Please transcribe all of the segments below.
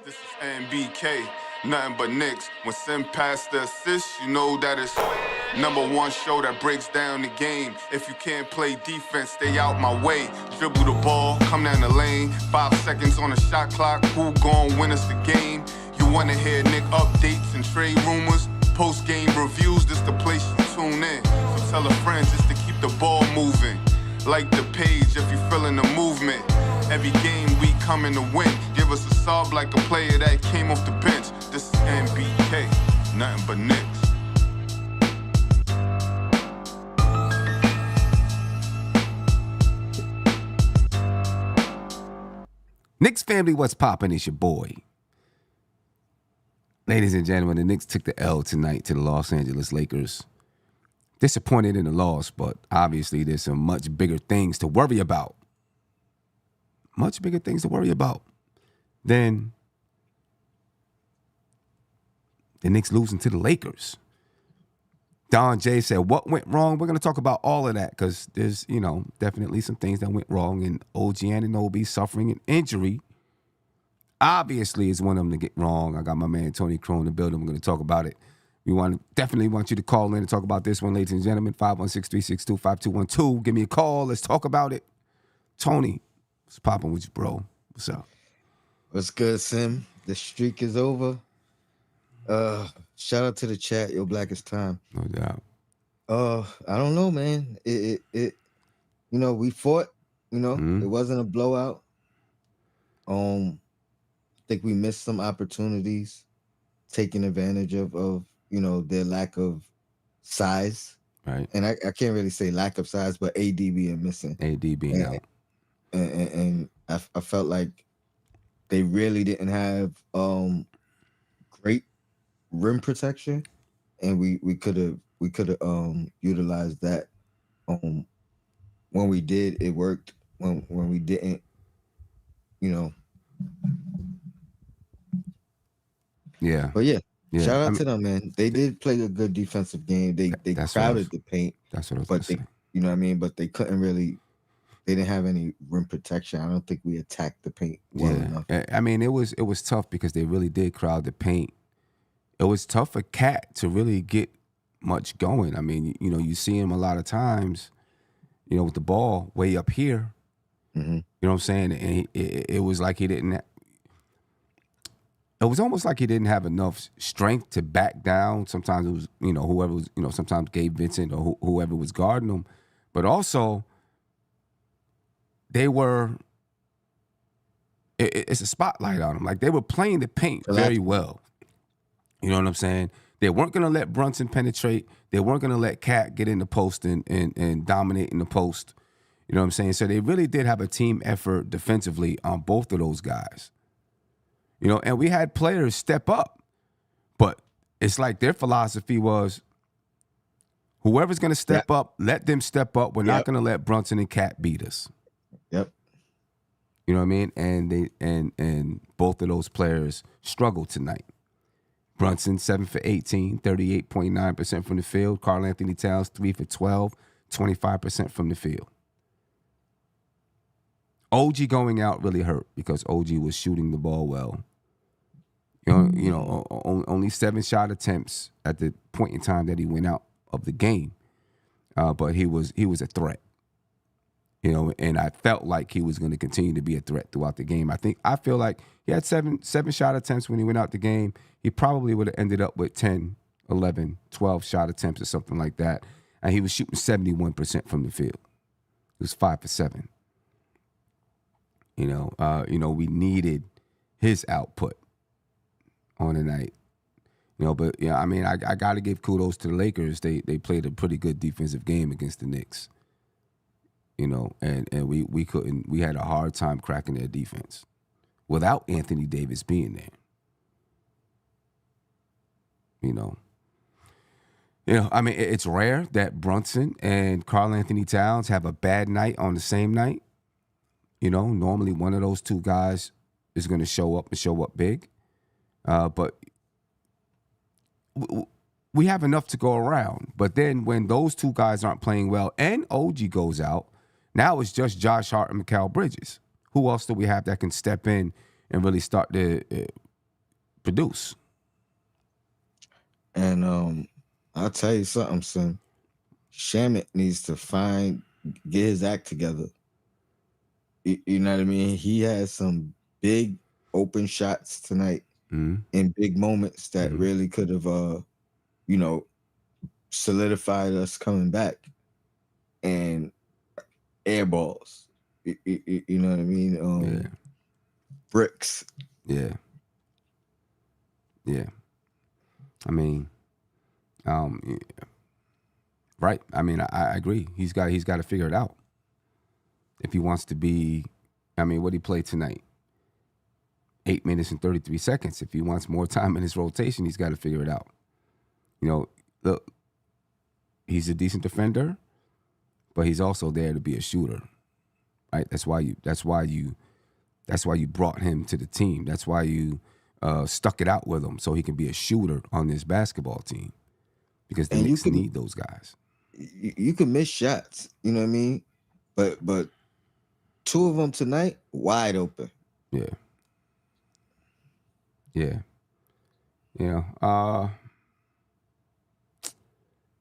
This is NBK, nothing but Knicks. When Sim passed the assist, you know that it's #1 show that breaks down the game. If you can't play defense, stay out my way. Dribble the ball, come down the lane. 5 seconds on the shot clock, who gon' win us the game? You wanna hear Nick updates and trade rumors? Post-game reviews, this the place you tune in. So tell a friend just to keep the ball moving. Like the page if you feeling the movement. Every game we coming to win. Give us a sub like a player that came off the bench. This is NBK, nothing but Knicks. Knicks family, what's poppin'? It's your boy. Ladies and gentlemen, the Knicks took the L tonight to the Los Angeles Lakers. Disappointed in the loss, but obviously there's some much bigger things to worry about. Much bigger things to worry about than the Knicks losing to the Lakers. Don J said, what went wrong? We're going to talk about all of that because there's, definitely some things that went wrong. And OG Anunoby suffering an injury obviously is one of them to get wrong. I got my man Tony Crow in the building. We're going to talk about it. We definitely want you to call in and talk about this one, ladies and gentlemen. 516-362-5212. Give me a call. Let's talk about it. Tony, what's popping with you, bro? What's up? What's good, Sim? The streak is over. Shout out to the chat. Yo, Black is time. No doubt. I don't know, man. We fought. It wasn't a blowout. I think we missed some opportunities, taking advantage of their lack of size. Right. And I can't really say lack of size, but AD being missing. AD being out. And I felt like they really didn't have great rim protection, and we could have utilized that. When we did, it worked. When we didn't, Yeah. But yeah. Shout out to them, man. They did play a good defensive game. They crowded the paint. That's what I was but saying. You know what I mean? But they couldn't really. They didn't have any rim protection. I don't think we attacked the paint well enough. I mean, it was tough because they really did crowd the paint. It was tough for Cat to really get much going. I mean, you see him a lot of times, with the ball way up here. Mm-hmm. You know what I'm saying? And it was like he didn't. It was almost like he didn't have enough strength to back down. Sometimes it was, whoever was, sometimes Gabe Vincent or whoever was guarding him. But also, they were, it's a spotlight on them. Like, they were playing the paint very well. You know what I'm saying? They weren't going to let Brunson penetrate. They weren't going to let Cat get in the post and dominate in the post. You know what I'm saying? So they really did have a team effort defensively on both of those guys. And we had players step up. But it's like their philosophy was, whoever's going to step up, let them step up. We're not going to let Brunson and Cat beat us. Yep. You know what I mean? And they and both of those players struggled tonight. Brunson, 7 for 18, 38.9% from the field. Karl Anthony Towns, 3 for 12, 25% from the field. OG going out really hurt because OG was shooting the ball well. Only 7 shot attempts at the point in time that he went out of the game. But he was a threat. And I felt like he was going to continue to be a threat throughout the game. I feel like he had seven shot attempts when he went out the game. He probably would have ended up with 10, 11, 12 shot attempts or something like that. And he was shooting 71% from the field. He was 5 for 7. We needed his output on the night. But I mean, I got to give kudos to the Lakers. They played a pretty good defensive game against the Knicks. And we had a hard time cracking their defense without Anthony Davis being there. I mean, it's rare that Brunson and Karl Anthony Towns have a bad night on the same night. Normally one of those two guys is going to show up big. But we have enough to go around. But then when those two guys aren't playing well and OG goes out, now it's just Josh Hart and Mikal Bridges. Who else do we have that can step in and really start to produce. And I'll tell you something, son. Shamit needs to get his act together. You know what I mean? He has some big open shots tonight in big moments that really could have, you know, solidified us coming back. And air balls, you know what I mean? Bricks. Yeah. I mean, right. I mean, I agree. He's got to figure it out if he wants to be. I mean, what did he play tonight? 8 minutes and 33 seconds. If he wants more time in his rotation, he's got to figure it out. You know, look, he's a decent defender, but he's also there to be a shooter, right? That's why you brought him to the team. That's why you stuck it out with him so he can be a shooter on this basketball team, because the Knicks need those guys. You can miss shots, you know what I mean? But 2 of them tonight, wide open. Yeah. You know,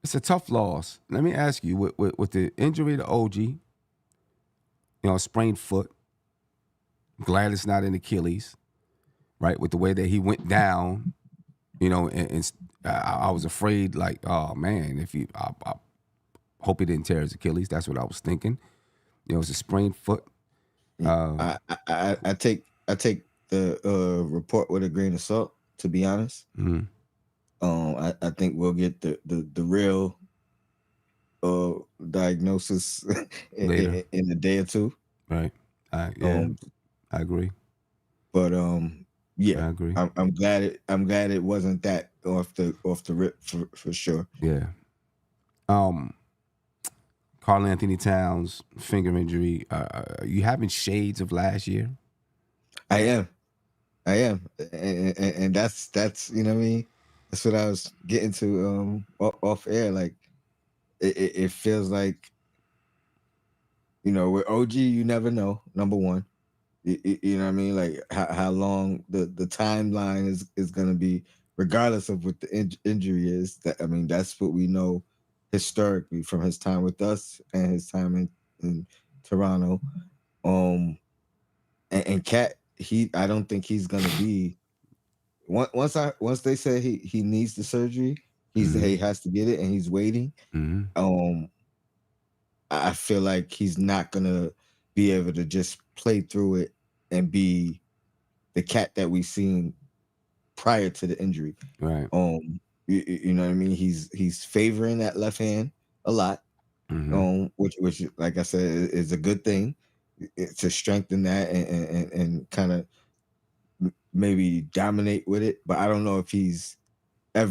it's a tough loss. Let me ask you, with the injury to OG, you know, sprained foot, glad it's not an Achilles, right? With the way that he went down, you know, and I was afraid, like, oh man, I hope he didn't tear his Achilles. That's what I was thinking. You know, it's a sprained foot. I take the report with a grain of salt, to be honest. I think we'll get the real diagnosis in a day or two. Right. I agree. But yeah, I agree. I'm glad it wasn't that off the rip for sure. Yeah. Karl Anthony Towns, finger injury. You having shades of last year? I am, and that's you know what I mean. That's what I was getting to off air. Like it feels like, you know, with OG, you never know. Number one, you know what I mean. Like how long the timeline is going to be, regardless of what the injury is. That, I mean, that's what we know historically from his time with us and his time in Toronto. And Cat, I don't think he's gonna be. Once they say he needs the surgery, he has to get it, and he's waiting. I feel like he's not gonna be able to just play through it and be the Cat that we've seen prior to the injury. Right. You know what I mean? He's favoring that left hand a lot. Which like I said is a good thing, to strengthen that and kind of maybe dominate with it. But I don't know if I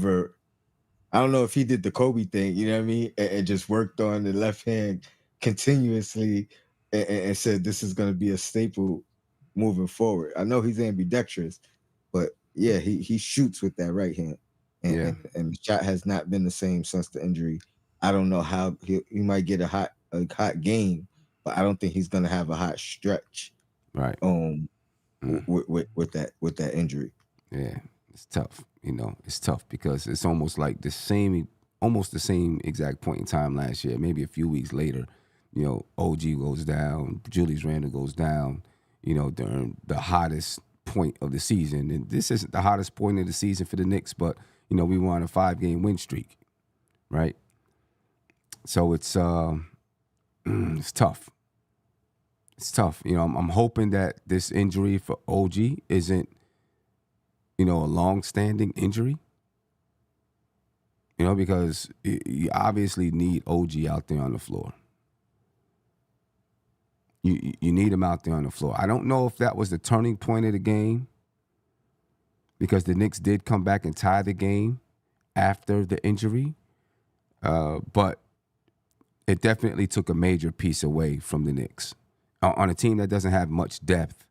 don't know if he did the Kobe thing, you know what I mean, and just worked on the left hand continuously and said this is going to be a staple moving forward. I know he's ambidextrous, but yeah, he shoots with that right hand, and the shot has not been the same since the injury. I don't know how he might get a hot game, but I don't think he's going to have a hot stretch. Right. With that injury. Yeah, it's tough. You know, it's tough because it's almost like the same exact point in time last year. Maybe a few weeks later, you know, OG goes down, Julius Randle goes down. You know, during the hottest point of the season, and this isn't the hottest point of the season for the Knicks, but you know, we were on a 5-game win streak, right? So it's tough. It's tough. You know, I'm hoping that this injury for OG isn't, you know, a long-standing injury. You know, because you obviously need OG out there on the floor. You need him out there on the floor. I don't know if that was the turning point of the game, because the Knicks did come back and tie the game after the injury, but it definitely took a major piece away from the Knicks on a team that doesn't have much depth.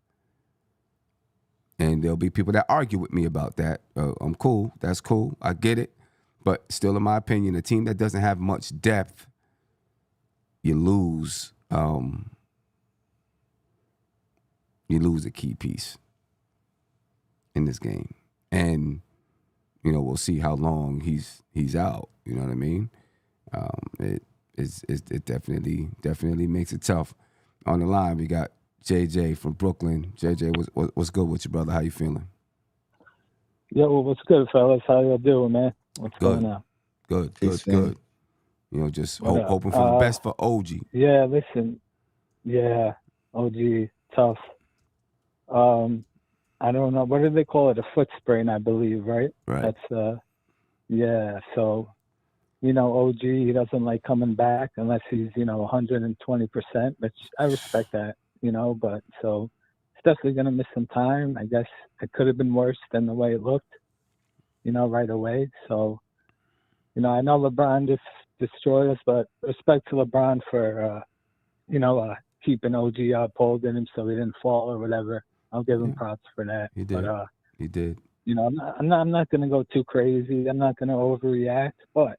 And there'll be people that argue with me about that. I'm cool. That's cool. I get it. But still, in my opinion, a team that doesn't have much depth, you lose a key piece. in this game. And, we'll see how long he's out. You know what I mean? It definitely makes it tough. On the line, we got JJ from Brooklyn. JJ, what's good with you, brother? How you feeling? Yeah, well, what's good, fellas? How y'all doing, man? What's going on? Good. Just hoping for the best for OG. Yeah, listen. Yeah, OG, tough. I don't know. What do they call it? A foot sprain, I believe, right? Right. That's, yeah. So, OG, he doesn't like coming back unless he's, 120%, which I respect that, but so it's definitely going to miss some time. I guess it could have been worse than the way it looked, right away. So, I know LeBron just destroyed us, but respect to LeBron for, keeping OG up, holding him so he didn't fall or whatever. I'll give him props for that. He did. But, he did. I'm not going to go too crazy. I'm not going to overreact. But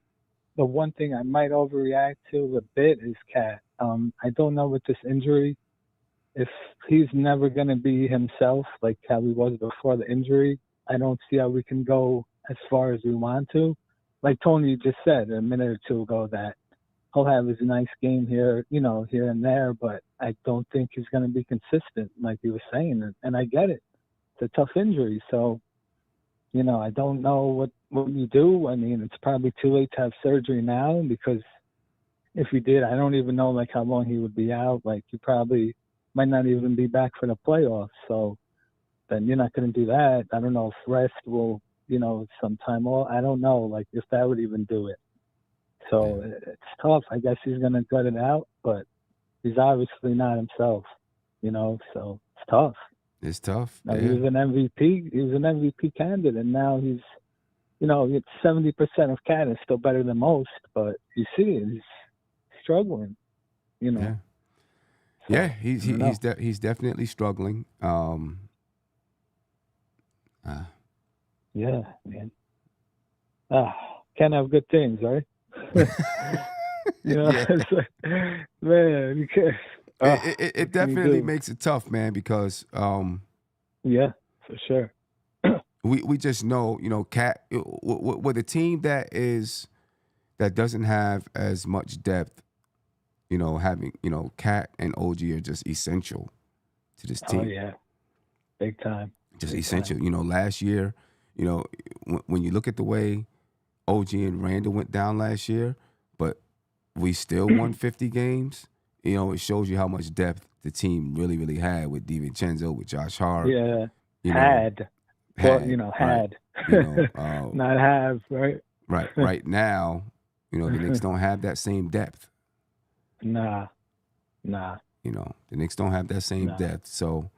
the one thing I might overreact to a bit is Cat. I don't know with this injury if he's never going to be himself like how he was before the injury. I don't see how we can go as far as we want to. Like Tony just said a minute or two ago that he'll have his nice game here, here and there, but I don't think he's going to be consistent like he was saying. And I get it. It's a tough injury. So, I don't know what you do. I mean, it's probably too late to have surgery now because if he did, I don't even know like how long he would be out. Like he probably might not even be back for the playoffs. So then you're not going to do that. I don't know if rest will, some time off. I don't know like if that would even do it. So it's tough. I guess he's going to gut it out, but he's obviously not himself, so it's tough. It's tough. Now, he was an MVP. He was an MVP candidate, and now he's, 70% of Cat is still better than most, but you see he's struggling, Yeah, So, yeah, he's definitely struggling. Yeah, man. Can't have good things, right? It's like, man, you can't. It definitely makes it tough, man, because yeah, for sure. we just know, Cat with a team that doesn't have as much depth, having Cat and OG are just essential to this team. Oh yeah, big time. Just big essential. Time. Last year, when you look at the way OG and Randall went down last year, but we still won 50 games. It shows you how much depth the team really, really had with DiVincenzo, with Josh Hart. Yeah, had. Well, had. Not have, right? Right now, the Knicks don't have that same depth. Nah. The Knicks don't have that same depth. So,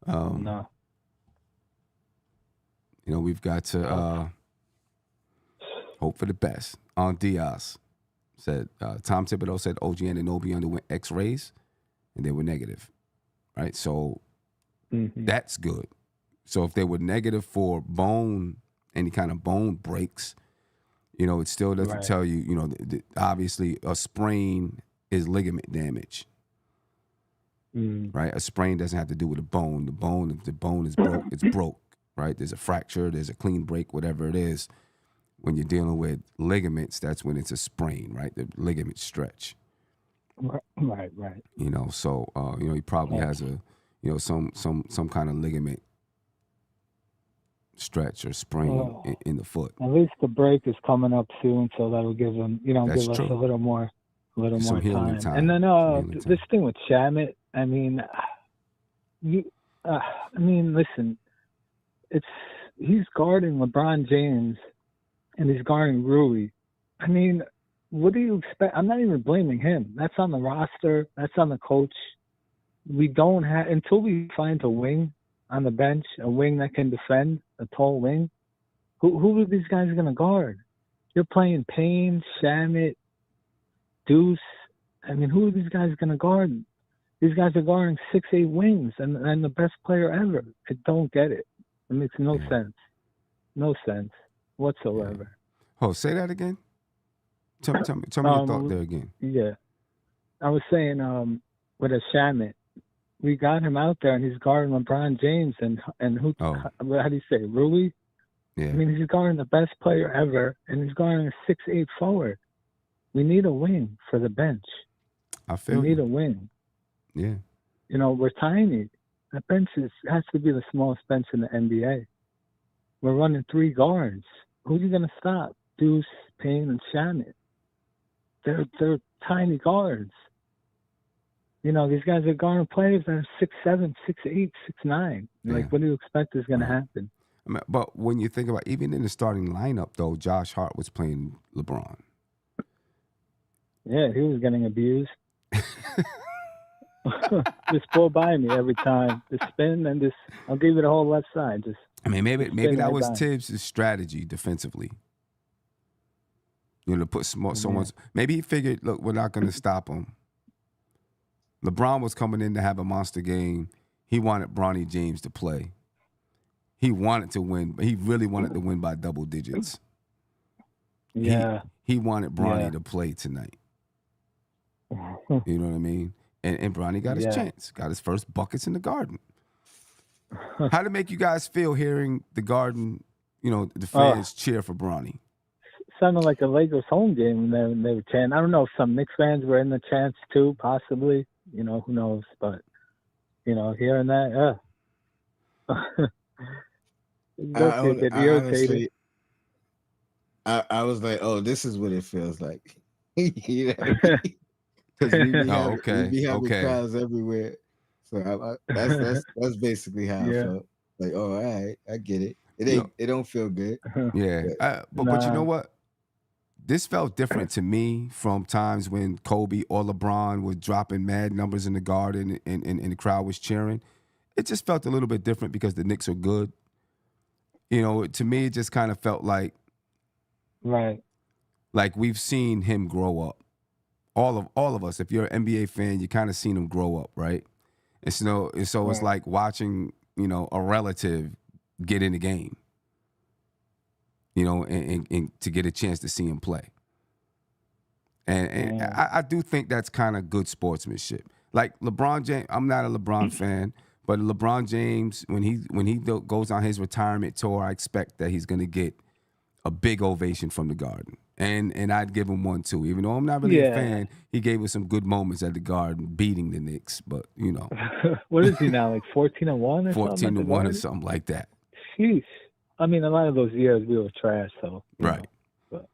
no. We've got to hope for the best. On Diaz said, Tom Thibodeau said OG and Anunoby underwent X-rays and they were negative, right? So that's good. So if they were negative for any kind of bone breaks, it still doesn't tell you, obviously a sprain is ligament damage, right? A sprain doesn't have to do with a bone. The bone is broke. It's broke, right? There's a fracture, there's a clean break, whatever it is. When you're dealing with ligaments, that's when it's a sprain, right? The ligaments stretch. Right. So he probably has a, some kind of ligament stretch or sprain in the foot. At least the break is coming up soon, so that'll give them, give us a little more time. And then this thing with Shamet, I mean, listen, he's guarding LeBron James. And he's guarding Rui. I mean, what do you expect? I'm not even blaming him. That's on the roster. That's on the coach. We don't have, until we find a wing on the bench, a wing that can defend, a tall wing, who are these guys going to guard? You're playing Payne, Shamet, Deuce. I mean, who are these guys going to guard? These guys are guarding 6'8" wings and the best player ever. I don't get it. It makes no sense. No sense whatsoever. Oh, say that again. Tell me your thought there again. Yeah, I was saying with a Shamet, we got him out there, and he's guarding LeBron James, and who? Oh. How do you say, Rui? Yeah. I mean, he's guarding the best player ever, and he's guarding a 6'8" forward. We need a wing for the bench. I feel We need you. a wing. Yeah. You know, we're tiny. That bench has to be the smallest bench in the NBA. We're running 3 guards. Who are you going to stop? Deuce, Payne, and Shannon. They're tiny guards. You know, these guys are guarding players that are 6'7", 6'8", 6'9". Yeah. Like, what do you expect is going to happen? I mean, but when you think about, even in the starting lineup, though, Josh Hart was playing LeBron. Yeah, he was getting abused. Just blow by me every time. Just spin and just, I'll give you the whole left side. Just. I mean, maybe spin that right was by. Tibbs' strategy defensively. You know, to put someone's. Maybe he figured, look, we're not going to stop him. LeBron was coming in to have a monster game. He wanted Bronny James to play. He wanted to win, but he really wanted to win by double digits. Yeah. He wanted Bronny to play tonight. You know what I mean? And Bronny got his chance, got his first buckets in the Garden. How did it make you guys feel hearing the Garden, you know, the fans cheer for Bronny? Sounded like a Lakers home game when they were chanting. I don't know if some Knicks fans were in the chants too, possibly. You know, who knows? But, you know, hearing that, get irritated. Honestly, I was like, oh, this is what it feels like. You know? Because we be having crowds everywhere. So that's basically how I felt. Like, oh, all right, I get it. It don't feel good. Yeah, but you know what? This felt different to me from times when Kobe or LeBron was dropping mad numbers in the Garden and the crowd was cheering. It just felt a little bit different because the Knicks are good. You know, to me, it just kind of felt like, like we've seen him grow up. All of us. If you're an NBA fan, you kind of seen him grow up, right? And so it's like watching, you know, a relative get in the game. You know, and to get a chance to see him play. And I do think that's kind of good sportsmanship. Like LeBron James, I'm not a LeBron fan, but LeBron James, when he goes on his retirement tour, I expect that he's going to get a big ovation from the Garden. And I'd give him one too. Even though I'm not really a fan, he gave us some good moments at the Garden, beating the Knicks. But, you know. What is he now, like 14-1 or something? 14-1 or something like that. Sheesh. I mean, a lot of those years we were trash, so. Right. But.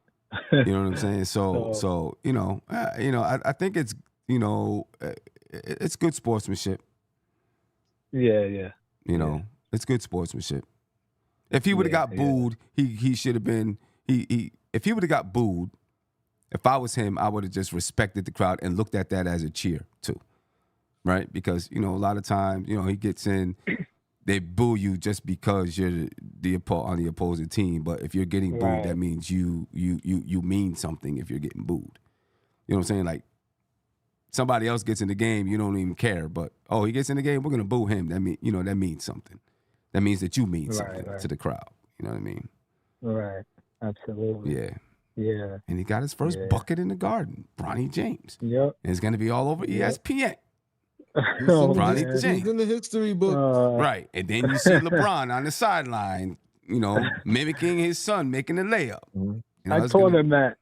You know what I'm saying? So you know, I think it's, you know, it's good sportsmanship. Yeah. You know, it's good sportsmanship. If he would have got booed, he should have been if he would have got booed, if I was him, I would have just respected the crowd and looked at that as a cheer too. Right? Because, you know, a lot of times, you know, he gets in, they boo you just because you're on the opposing team. But if you're getting booed, that means you mean something if you're getting booed. You know what I'm saying? Like, somebody else gets in the game, you don't even care. But, oh, he gets in the game, we're going to boo him. That means something. That means that you mean something to the crowd. You know what I mean? Right. Absolutely. Yeah. And he got his first bucket in the Garden, Bronny James. Yep. And it's going to be all over ESPN. Bronny James in the history book. Right. And then you see LeBron on the sideline, you know, mimicking his son, making a layup. You know, I told him that.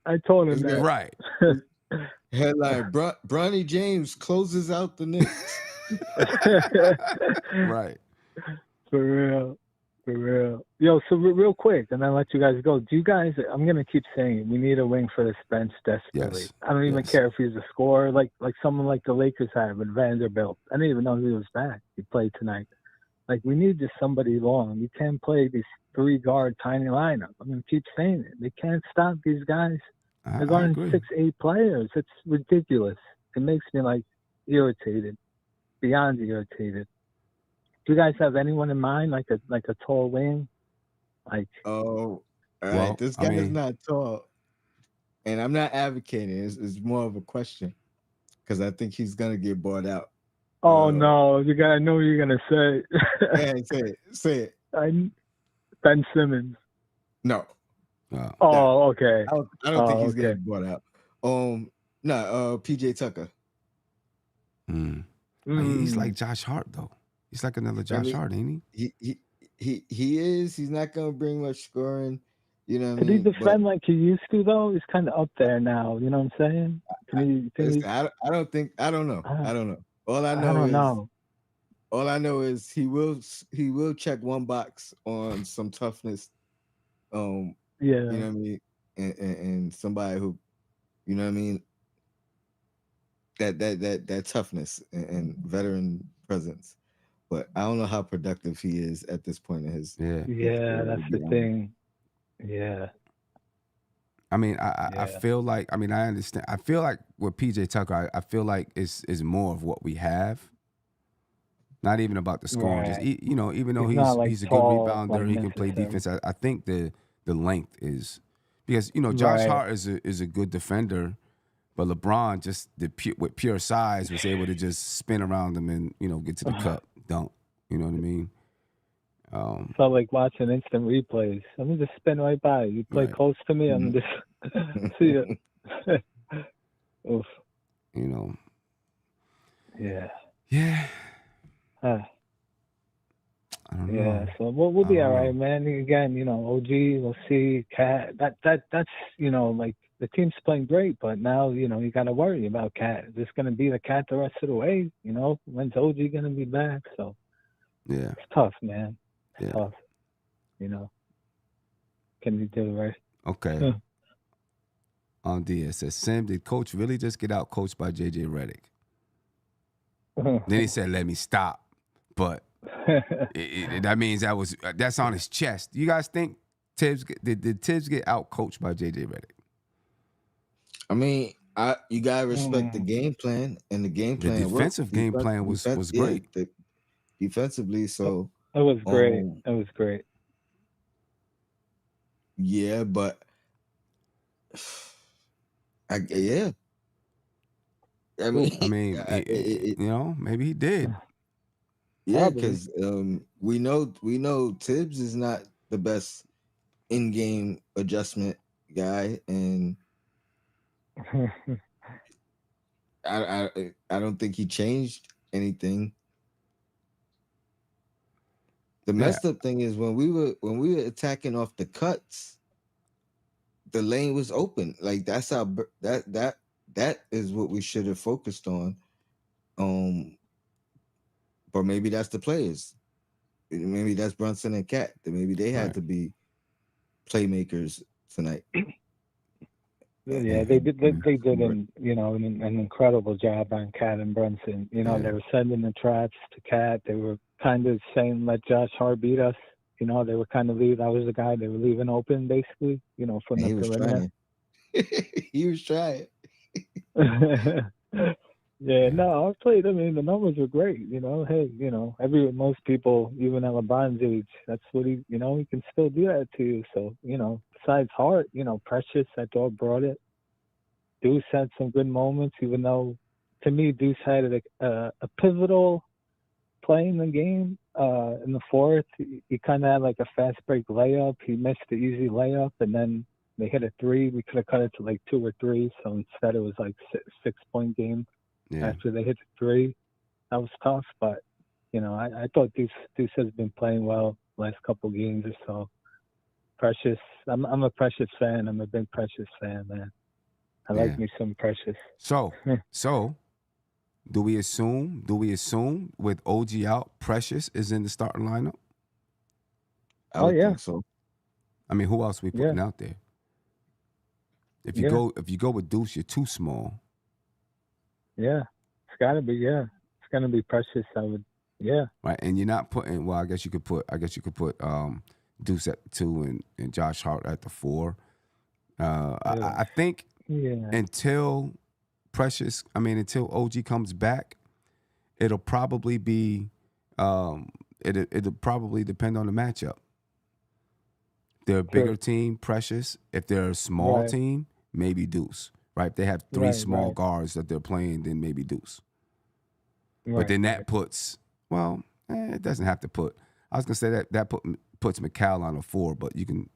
Right. Headline, Bronny James closes out the Knicks. Right. For real. Yo, so real quick, and then I'll let you guys go. Do you guys, I'm going to keep saying, we need a wing for this bench desperately. Yes. I don't even care if he's a scorer, like someone like the Lakers had with Vanderbilt. I didn't even know he was back. He played tonight. Like, we need just somebody long. You can't play these 3-guard tiny lineup. I'm going to keep saying it. They can't stop these guys. They're guarding 6'8" players. It's ridiculous. It makes me, like, irritated, beyond irritated. Do you guys have anyone in mind, like a tall wing? Like, all right, this guy is not tall, and I'm not advocating. It's more of a question because I think he's gonna get bought out. Oh no, I know what you're gonna say. Say it. Ben Simmons. No. Okay. I don't think he's getting bought out. PJ Tucker. He's like Josh Hart though. He's like another Josh Hart, ain't he? He is. He's not gonna bring much scoring. You know what I Could he mean? defend like he used to though? He's kind of up there now. You know what I'm saying? Can he? Listen, I don't know. I don't know. All I don't know. He will check one box on some toughness. You know what I mean, and somebody who, you know what I mean, that toughness and veteran presence. But I don't know how productive he is at this point in his Yeah, that's the thing. Yeah. I mean, I feel like, I mean, I understand. I feel like with PJ Tucker, I feel like is more of what we have. Not even about the scoring. Right. Just even though not, like, he's a good tall, rebounder, like, he can play necessarily. defense. I think the length is because Josh Right. Hart is a good defender, but LeBron just with pure size was able to just spin around him and get to the cup, dunk. You know what I mean? Felt like watching instant replays. Let me just spin right by you. Play Right. close to me. I'm just see you. Oof. Yeah. Yeah. I don't know. Yeah. So we'll be all right, man. Again, OG. We'll see. Cat. That's like the team's playing great, but now you got to worry about Cat. Is this going to be the Cat the rest of the way? When's OG going to be back? So yeah, it's tough, man. It's yeah. tough. Can you do right? Okay. On DS says, Sam, did Coach really just get out coached by JJ Redick? Then he said, let me stop. But that means that's on his chest. You guys think did Tibbs get out coached by JJ Redick? I mean, you gotta respect the game plan, and the game plan. The defensive game plan was great. Defensively, so it was great. It was great. Yeah, but I mean, maybe he did. Yeah, because we know Tibbs is not the best in-game adjustment guy, and I don't think he changed anything. The messed up thing is when we were attacking off the cuts, the lane was open. Like that's how that is what we should have focused on. But maybe that's the players. Maybe that's Brunson and Cat. Maybe they had to be playmakers tonight. Yeah, they did an incredible job on Cat and Brunson. They were sending the traps to Cat. They were kind of saying, let Josh Hart beat us. They were kind of that was the guy they were leaving open, basically, from the perimeter. He was trying. Yeah, no, I played. I mean, the numbers were great. Hey, most people, even at LeBron's age, that's what he can still do that to you. So, besides Hart, Precious, I thought brought it. Deuce had some good moments, even though, to me, Deuce had a pivotal play in the game. In the fourth, he kind of had like a fast break layup. He missed the easy layup, and then they hit a three. We could have cut it to like 2 or 3. So instead, it was like 6-point game. Yeah. After they hit the 3, that was tough. But I thought Deuce has been playing well last couple games or so. Precious, I'm a Precious fan. I'm a big Precious fan, man. I like me some Precious. So do we assume with OG out, Precious is in the starting lineup? I would think so. I mean, who else we putting out there? If you go with Deuce, you're too small. Yeah, it's gotta be. Yeah, it's gonna be Precious. I would. Yeah. Right, and you're not putting. Well, I guess you could put Deuce at 2 and Josh Hart at the 4. I think until OG comes back, it'll probably be. It'll probably depend on the matchup. If they're a bigger team, Precious. If they're a small team, maybe Deuce. Right, if they have 3 small guards that they're playing, then maybe Deuce. But then that puts, it doesn't have to put. I was gonna say that puts McCall on a 4, but you can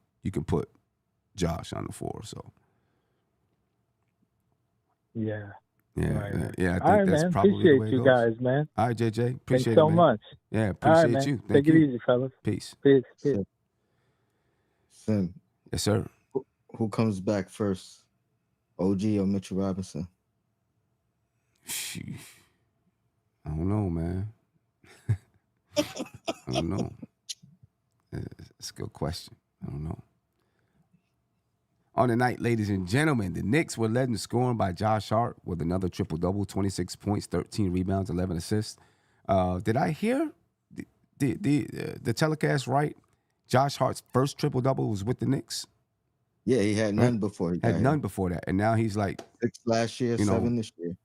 put Josh on the 4. So yeah, Yeah. I All think right, that's man. probably the Appreciate way it you goes. guys, man. All right, JJ. Thanks Appreciate so it, man. much. Yeah, All right, appreciate man. you. Take Thank it you. easy, fellas. Peace. Peace. Sim, Yes, sir. who comes back first, OG or Mitchell Robinson? Sheesh. I don't know, man. I don't know. It's a good question. I don't know. On the night, ladies and gentlemen, the Knicks were led in scoring by Josh Hart with another triple-double, 26 points, 13 rebounds, 11 assists. Did I hear the telecast right? Josh Hart's first triple-double was with the Knicks? Yeah, he had none Right? before he got Had here. none before that. And now he's like, 6 last year, you know, 7 this year.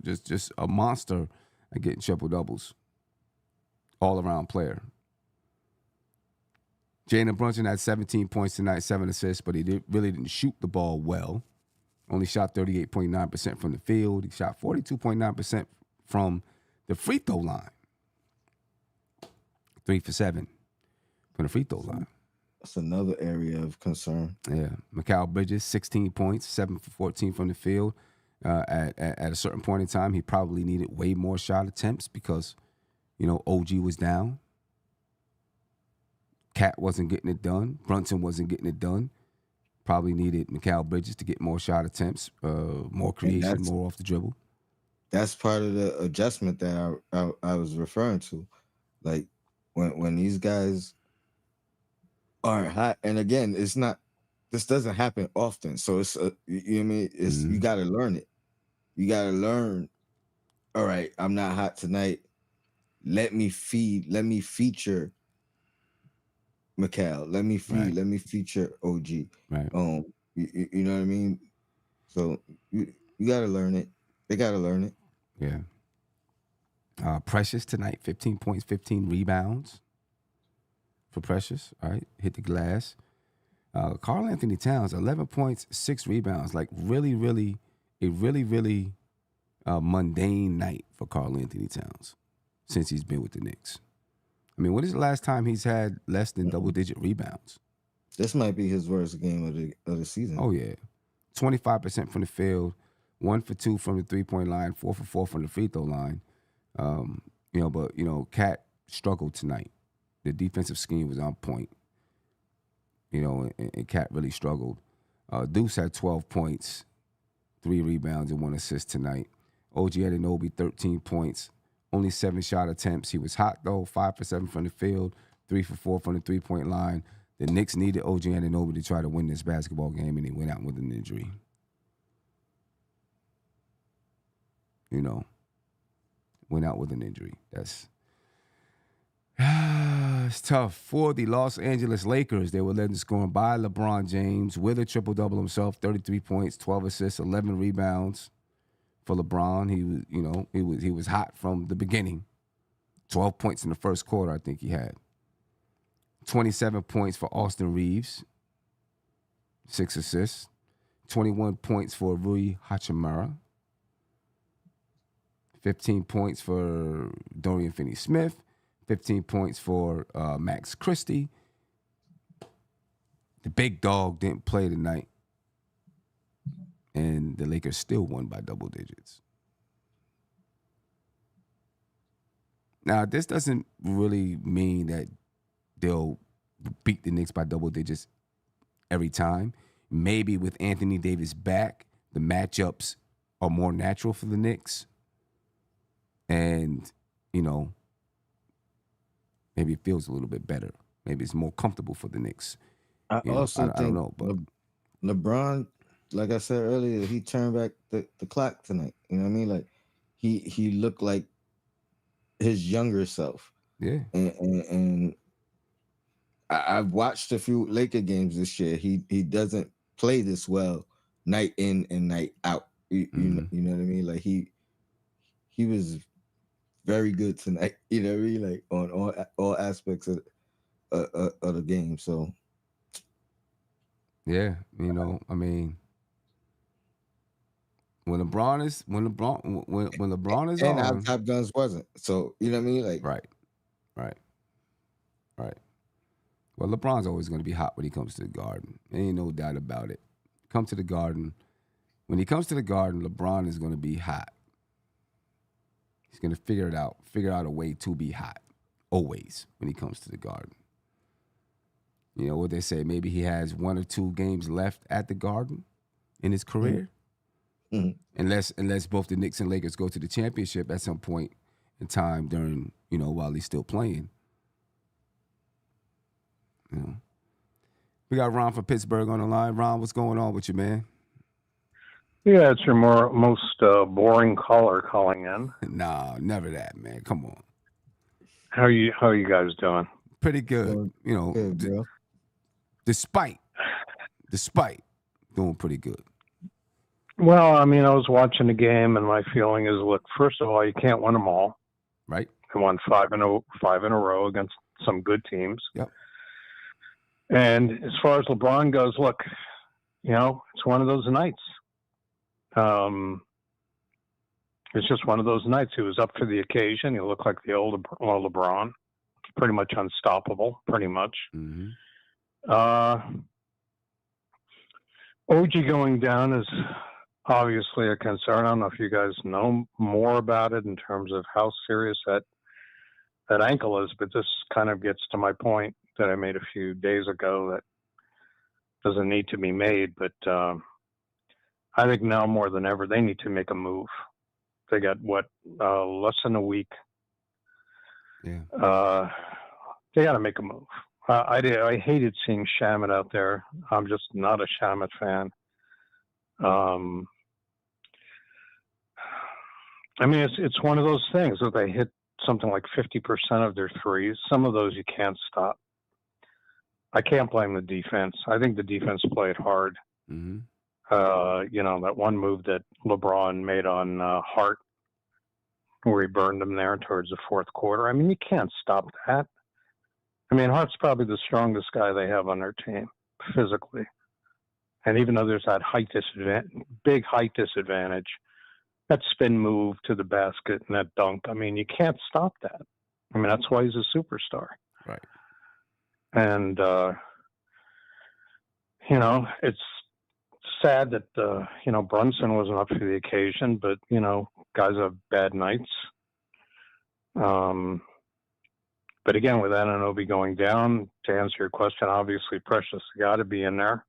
Just a monster at getting triple-doubles. All-around player. Jalen Brunson had 17 points tonight, 7 assists, but he really didn't shoot the ball well. Only shot 38.9% from the field. He shot 42.9% from the free throw line. 3 for 7 from the free throw line. That's another area of concern. Yeah. Mikal Bridges, 16 points, 7 for 14 from the field. At a certain point in time, he probably needed way more shot attempts because, OG was down. Cat wasn't getting it done. Brunson wasn't getting it done. Probably needed Mikal Bridges to get more shot attempts, more creation, more off the dribble. That's part of the adjustment that I was referring to. Like when these guys aren't hot, and again, it's not. This doesn't happen often, so it's you know what I mean. It's you got to learn it. You got to learn. All right, I'm not hot tonight. Let me feature Mikal. Let me feature OG. Right. You know what I mean? So you got to learn it. They got to learn it. Yeah. Precious tonight, 15 points, 15 rebounds for Precious. All right, hit the glass. Karl Anthony Towns, 11 points, 6 rebounds. Like really mundane night for Karl Anthony Towns since he's been with the Knicks. I mean, when is the last time he's had less than double-digit rebounds? This might be his worst game of the season. Oh, yeah. 25% from the field, 1 for 2 from the three-point line, 4 for 4 from the free throw line. But Cat struggled tonight. The defensive scheme was on point. And Cat really struggled. Deuce had 12 points, 3 rebounds, and 1 assist tonight. OG Anunoby, 13 points, only 7 shot attempts. He was hot, though, 5 for 7 from the field, 3 for 4 from the three-point line. The Knicks needed OG Anunoby to try to win this basketball game, and he went out with an injury. Went out with an injury. That's it's tough. For the Los Angeles Lakers, they were led in scoring by LeBron James with a triple-double himself, 33 points, 12 assists, 11 rebounds for LeBron. He was hot from the beginning. 12 points in the first quarter, I think he had. 27 points for Austin Reeves, 6 assists. 21 points for Rui Hachimura. 15 points for Dorian Finney-Smith. 15 points for Max Christie. The big dog didn't play tonight. And the Lakers still won by double digits. Now, this doesn't really mean that they'll beat the Knicks by double digits every time. Maybe with Anthony Davis back, the matchups are more natural for the Knicks. And, maybe it feels a little bit better. Maybe it's more comfortable for the Knicks. I don't know, but LeBron, like I said earlier, he turned back the clock tonight. You know what I mean? Like he looked like his younger self. Yeah. And I've watched a few Laker games this year. He doesn't play this well night in and night out. You know what I mean? Like he was very good tonight. You know what I mean? Like on all aspects of the game. So yeah, I mean, when LeBron is when LeBron is and on, our Top Guns wasn't. So you know what I mean? Like right. Well, LeBron's always going to be hot when he comes to the Garden. Ain't no doubt about it. Come to the Garden, When he comes to the Garden, LeBron is going to be hot. He's going to figure out a way to be hot, always, when he comes to the Garden. You know what they say, maybe he has 1 or 2 games left at the Garden in his career. Unless both the Knicks and Lakers go to the championship at some point in time during, while he's still playing. We got Ron from Pittsburgh on the line. Ron, what's going on with you, man? Yeah, it's your most boring caller calling in. Nah, never that, man. Come on. How are you guys doing? Pretty good. Good, bro. Despite doing pretty good. Well, I was watching the game, and my feeling is, look, first of all, you can't win them all. Right. They won 5 in a row against some good teams. Yep. And as far as LeBron goes, look, it's one of those nights. It's just one of those nights. He was up for the occasion. He looked like the old LeBron. Pretty much unstoppable, pretty much. Mm-hmm. OG going down is obviously a concern. I don't know if you guys know more about it in terms of how serious that ankle is, but this kind of gets to my point that I made a few days ago that doesn't need to be made, but I think now more than ever they need to make a move. They got less than a week. Yeah. They got to make a move. I hated seeing Shamet out there. I'm just not a Shamet fan. It's one of those things that they hit something like 50% of their threes. Some of those you can't stop. I can't blame the defense. I think the defense played hard. Mm-hmm. That one move that LeBron made on Hart, where he burned him there towards the fourth quarter. You can't stop that. Hart's probably the strongest guy they have on their team physically. And even though there's that big height disadvantage, that spin move to the basket and that dunk, you can't stop that. That's why he's a superstar. Right. And, it's sad that, Brunson wasn't up for the occasion, but, guys have bad nights. But again, with Anunoby going down, to answer your question, obviously Precious got to be in there.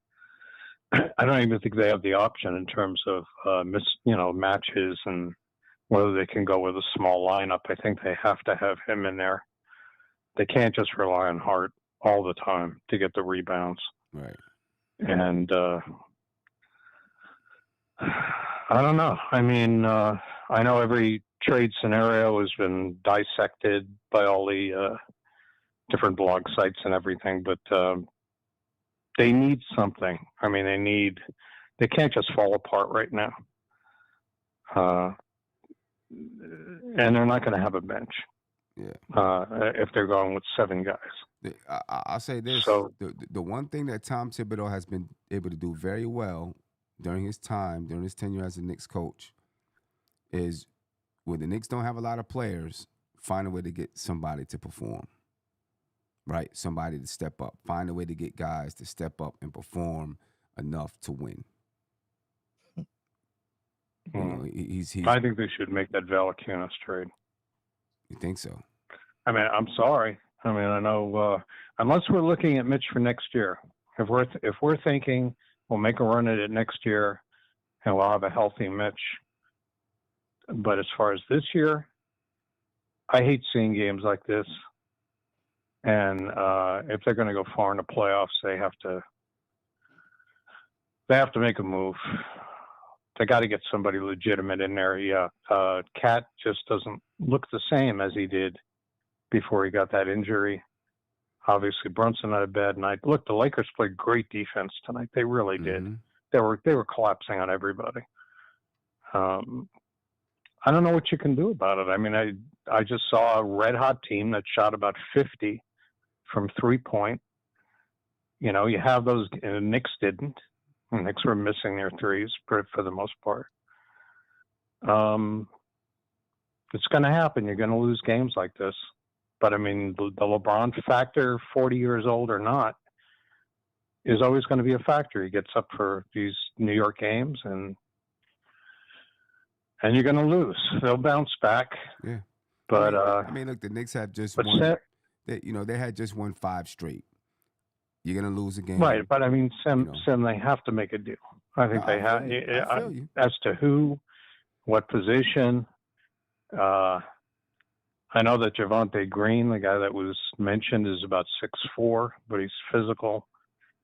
I don't even think they have the option in terms of matches and whether they can go with a small lineup. I think they have to have him in there. They can't just rely on Hart all the time to get the rebounds. Right. And I don't know. I know every trade scenario has been dissected by all the different blog sites and everything, but they need something. They can't just fall apart right now. And they're not going to have a bench. Yeah. If they're going with 7 guys. I'll say this. So, the one thing that Tom Thibodeau has been able to do very well during his tenure as a Knicks coach, is when the Knicks don't have a lot of players, find a way to get somebody to perform. Right? Somebody to step up. Find a way to get guys to step up and perform enough to win. He's I think they should make that Valanciunas trade. You think so? I'm sorry. I know unless we're looking at Mitch for next year. If we're thinking we'll make a run at it next year and we'll have a healthy Mitch. But as far as this year, I hate seeing games like this. And if they're going to go far in the playoffs, they have to make a move. They got to get somebody legitimate in there. Yeah, Cat just doesn't look the same as he did before he got that injury. Obviously, Brunson had a bad night. Look, the Lakers played great defense tonight. They really did. They were collapsing on everybody. I don't know what you can do about it. I just saw a red hot team that shot about 50 from 3-point. You have those. And the Knicks didn't. The Knicks were missing their threes for the most part. It's going to happen. You're going to lose games like this. But the LeBron factor, 40 years old or not, is always going to be a factor. He gets up for these New York games, and and you're going to lose. They'll bounce back. Yeah. But I mean, look, the Knicks have just won. They had just won 5 straight. You're gonna lose again, right? But I mean, Sim, they have to make a deal. I think they have. I feel you. As to who, what position. I know that Javonte Green, the guy that was mentioned, is about 6'4", but he's physical.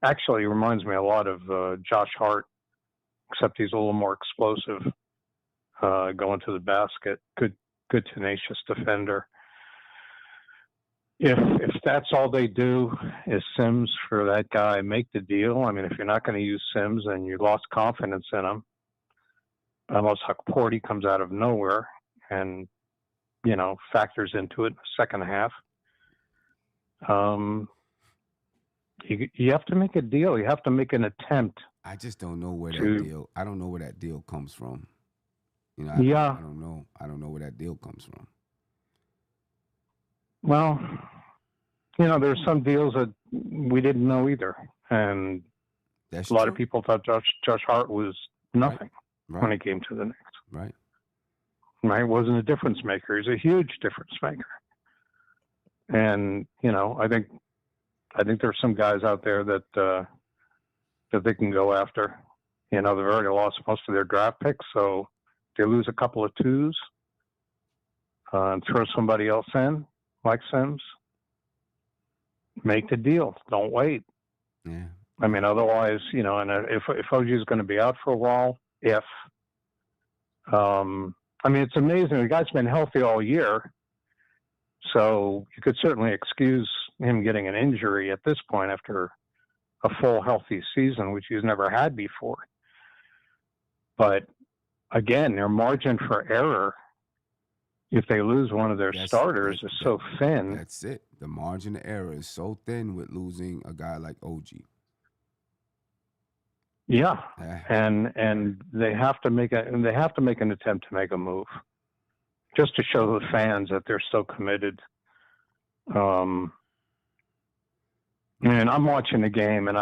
Actually, he reminds me a lot of Josh Hart, except he's a little more explosive, going to the basket. Good tenacious defender. If that's all they do is Sims for that guy, make the deal. I mean, if you're not going to use Sims and you lost confidence in him, unless Hukporti comes out of nowhere and factors into it in the second half, you have to make a deal. You have to make an attempt. I just don't know where that deal. I don't know where that deal comes from. I don't know. I don't know where that deal comes from. Well, there's some deals that we didn't know either, and That's a lot true. of people thought Josh Hart was nothing when he came to the Knicks. Right. Right, wasn't a difference maker. He's a huge difference maker, and I think there's some guys out there that they can go after. They've already lost most of their draft picks, so they lose a couple of twos and throw somebody else in, like Sims. Make the deal. Don't wait. Yeah. I mean, otherwise, and if OG is going to be out for a while, I mean, it's amazing. The guy's been healthy all year, so you could certainly excuse him getting an injury at this point after a full healthy season, which he's never had before. But again, their margin for error, if they lose one of their starters, is so thin. That's it. The margin of error is so thin with losing a guy like OG. Yeah, and they have to make an attempt to make a move, just to show the fans that they're still committed. And I'm watching the game, and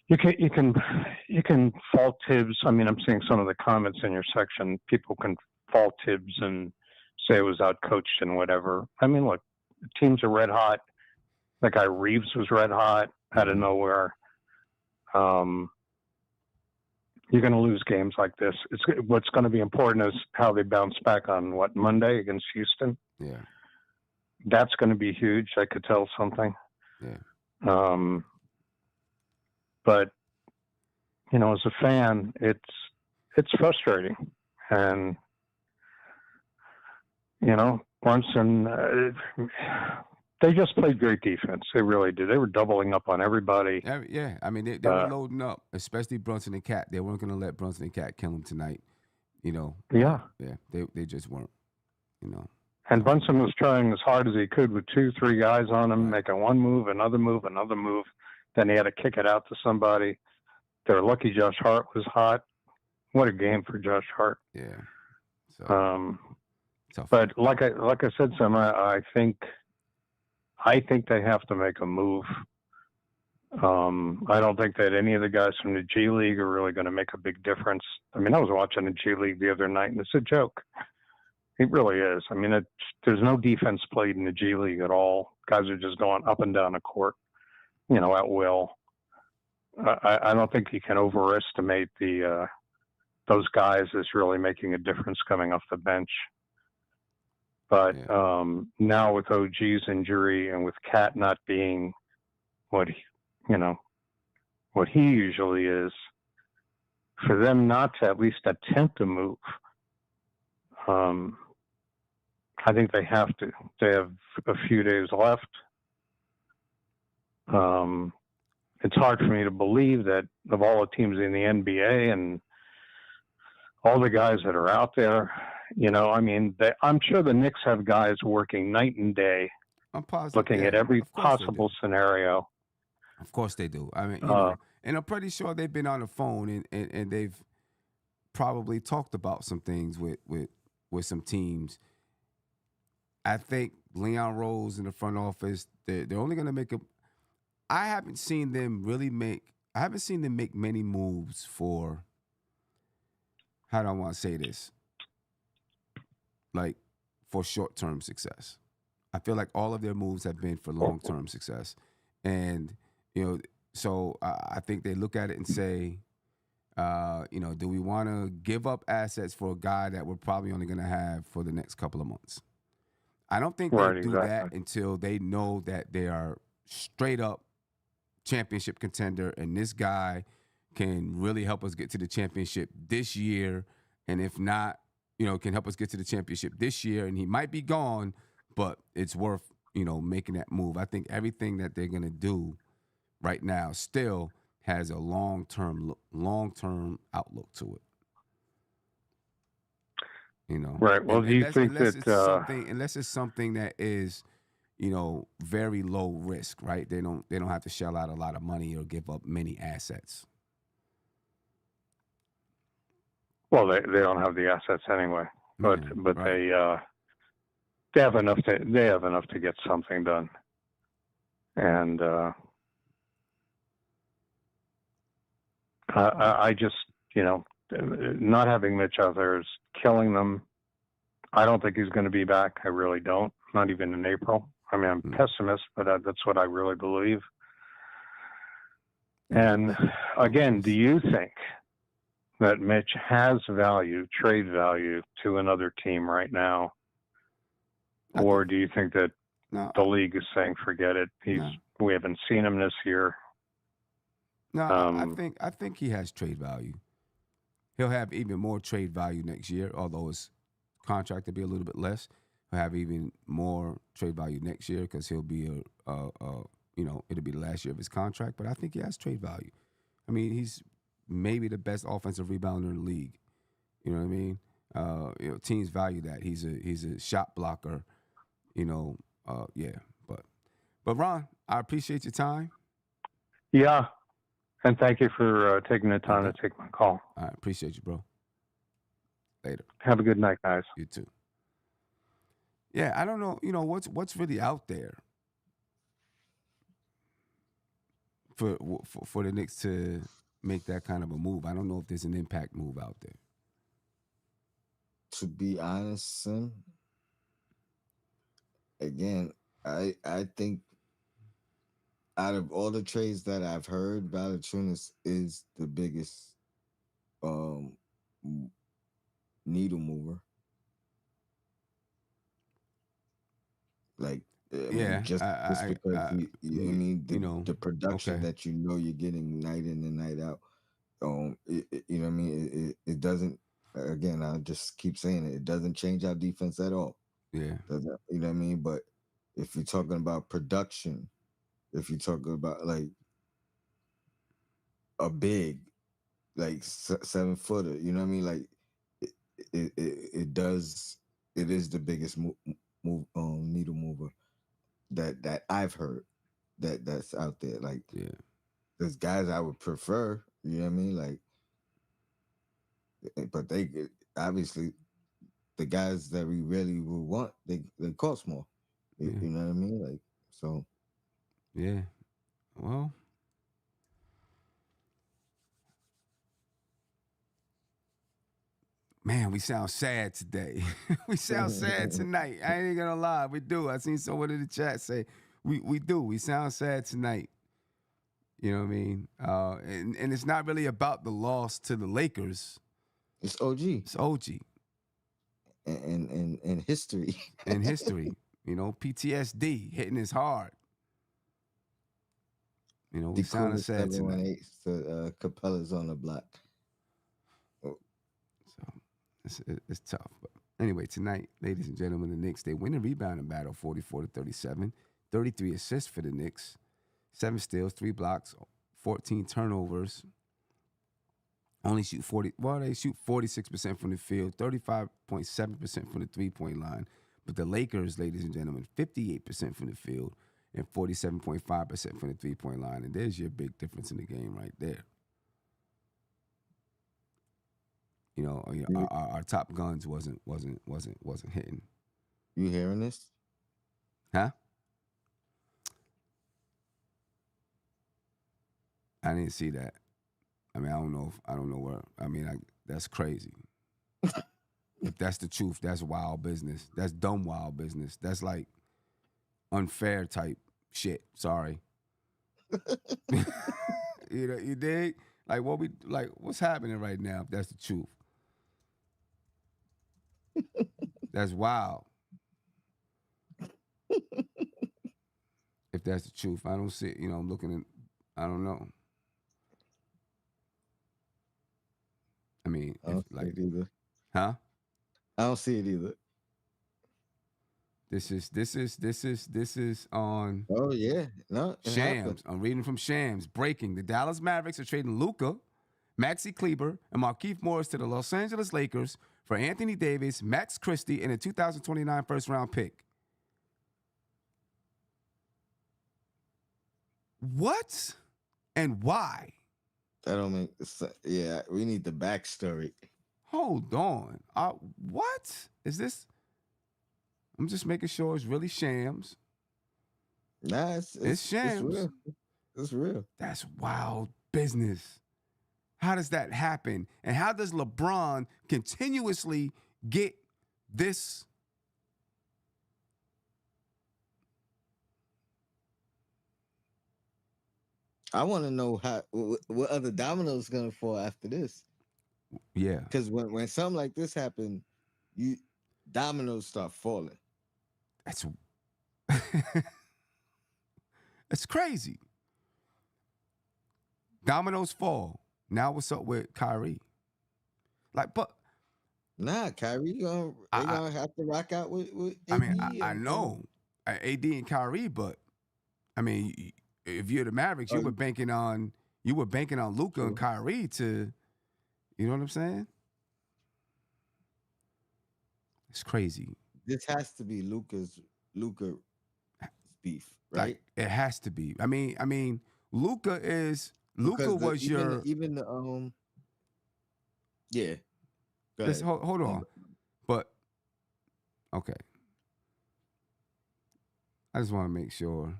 you can fault Tibbs. I mean, I'm seeing some of the comments in your section. People can fault Tibbs and say it was outcoached and whatever. I mean, look, the teams are red hot. That guy Reeves was red hot out of nowhere. You're going to lose games like this. What's going to be important is how they bounce back on Monday against Houston. Yeah, that's going to be huge. I could tell something. Yeah. But as a fan, it's frustrating, and Brunson. They just played great defense. They really did. They were doubling up on everybody. Yeah. I mean, they were loading up, especially Brunson and Cat. They weren't going to let Brunson and Cat kill him tonight. Yeah. Yeah. They just weren't. And Brunson was trying as hard as he could with 2-3 guys on him, making one move, another move. Then he had to kick it out to somebody. They were lucky Josh Hart was hot. What a game for Josh Hart. Yeah. So, but like I said, Sam, I think they have to make a move. I don't think that any of the guys from the G League are really going to make a big difference. I mean, I was watching the G League the other night, and it's a joke. It really is. I mean, there's no defense played in the G League at all. Guys are just going up and down the court, at will. I don't think you can overestimate those guys as really making a difference coming off the bench. But now with OG's injury and with Cat not being what he usually is, for them not to at least attempt to move, I think they have to. They have a few days left. It's hard for me to believe that of all the teams in the NBA and all the guys that are out there, I mean, I'm sure the Knicks have guys working night and day, looking at every possible scenario. Of course they do. I mean, and I'm pretty sure they've been on the phone and they've probably talked about some things with some teams. I think Leon Rose in the front office, they're only going to make I haven't seen them make many moves for how do I want to say this? Like for short-term success. I feel like all of their moves have been for long-term success. And, so I think they look at it and say, do we want to give up assets for a guy that we're probably only going to have for the next couple of months? I don't think Right, they'll do exactly. that until they know that they are straight up championship contender and this guy can really help us get to the championship this year. And if not, can help us get to the championship this year. And he might be gone, but it's worth, making that move. I think everything that they're going to do right now still has a long-term outlook to it. Right. Well, do you think unless that unless it's something that is, very low risk, right? They don't have to shell out a lot of money or give up many assets. well, they don't have the assets anyway, but right. they have enough to get something done, and I just not having Mitch out there is killing them. I don't think he's going to be back. I really don't. Not even in April. I mean, I'm pessimist, but that's what I really believe. And again, do you think that Mitch has value, trade value to another team right now? Or do you think that the league is saying, forget it? We haven't seen him this year. No, I think he has trade value. He'll have even more trade value next year, although his contract will be a little bit less. He'll have even more trade value next year because he'll be it'll be the last year of his contract. But I think he has trade value. I mean, he's maybe the best offensive rebounder in the league. You know what I mean? Teams value that. He's a shot blocker. But Ron, I appreciate your time. Yeah, and thank you for taking the time to take my call. I appreciate you, bro. Later. Have a good night, guys. You too. Yeah, I don't know. What's really out there for the Knicks to make that kind of a move. I don't know if there's an impact move out there. To be honest, Sim, again, I think out of all the trades that I've heard, Valanciunas is the biggest needle mover. Like, just because the production that you're getting night in and night out. It doesn't. Again, I'll just keep saying it. It doesn't change our defense at all. Yeah. Doesn't, you know what I mean? But if you're talking about production, if you're talking about like a big, like 7-footer, you know what I mean? Like it is the biggest needle mover that I've heard that's out there. Like, there's guys I would prefer, you know what I mean? Like, but they obviously the guys that we really would want, they cost more. You know what I mean? Like, so. Yeah. Well, man, we sound sad today. We sound sad tonight. I ain't gonna lie, we do. I seen someone in the chat say we do. We sound sad tonight. You know what I mean? And it's not really about the loss to the Lakers. It's OG. It's OG. And history. And history. PTSD hitting us hard. We sounded sad tonight. To Capella's on the block. So it's tough. But anyway, tonight, ladies and gentlemen, the Knicks, they win the rebounding battle 44-37. 33 assists for the Knicks. 7 steals, 3 blocks, 14 turnovers. Only shoot 46% from the field, 35.7% from the three-point line. But the Lakers, ladies and gentlemen, 58% from the field and 47.5% from the three-point line. And there's your big difference in the game right there. Our top guns wasn't hitting. You hearing this? Huh? I didn't see that. I mean, I don't know where. I mean, that's crazy. If that's the truth, that's wild business. That's dumb wild business. That's like unfair type shit. Sorry. You dig? Like what's happening right now if that's the truth? That's wild. If that's the truth. I don't see, I'm looking at, I don't know. I mean, I don't see it either. huh? I don't see it either. This is on Oh yeah, no, it happened. Shams. I'm reading from Shams. Breaking: the Dallas Mavericks are trading Luka, Maxi Kleber, and Markieff Morris to the Los Angeles Lakers for Anthony Davis, Max Christie, and a 2029 first-round pick. What? And why? That don't make sense. Yeah, we need the backstory. Hold on. What is this? I'm just making sure it's really Shams. Nah, It's Shams. It's real. It's real. That's wild business. How does that happen? And how does LeBron continuously get this? I want to know what other dominoes gonna fall after this. Yeah, Because when something like this happen, dominoes start falling. that's it's crazy. Dominoes fall. Now what's up with Kyrie? But Nah, Kyrie gonna have to rock out with I mean, AD I know AD and Kyrie, but I mean, if you're the Mavericks, you were banking on Luka and Kyrie to, you know what I'm saying? It's crazy. This has to be Luka beef, right? Like, it has to be. I mean, Luka was even the yeah. Go Let's, ahead. hold on, but okay. I just want to make sure.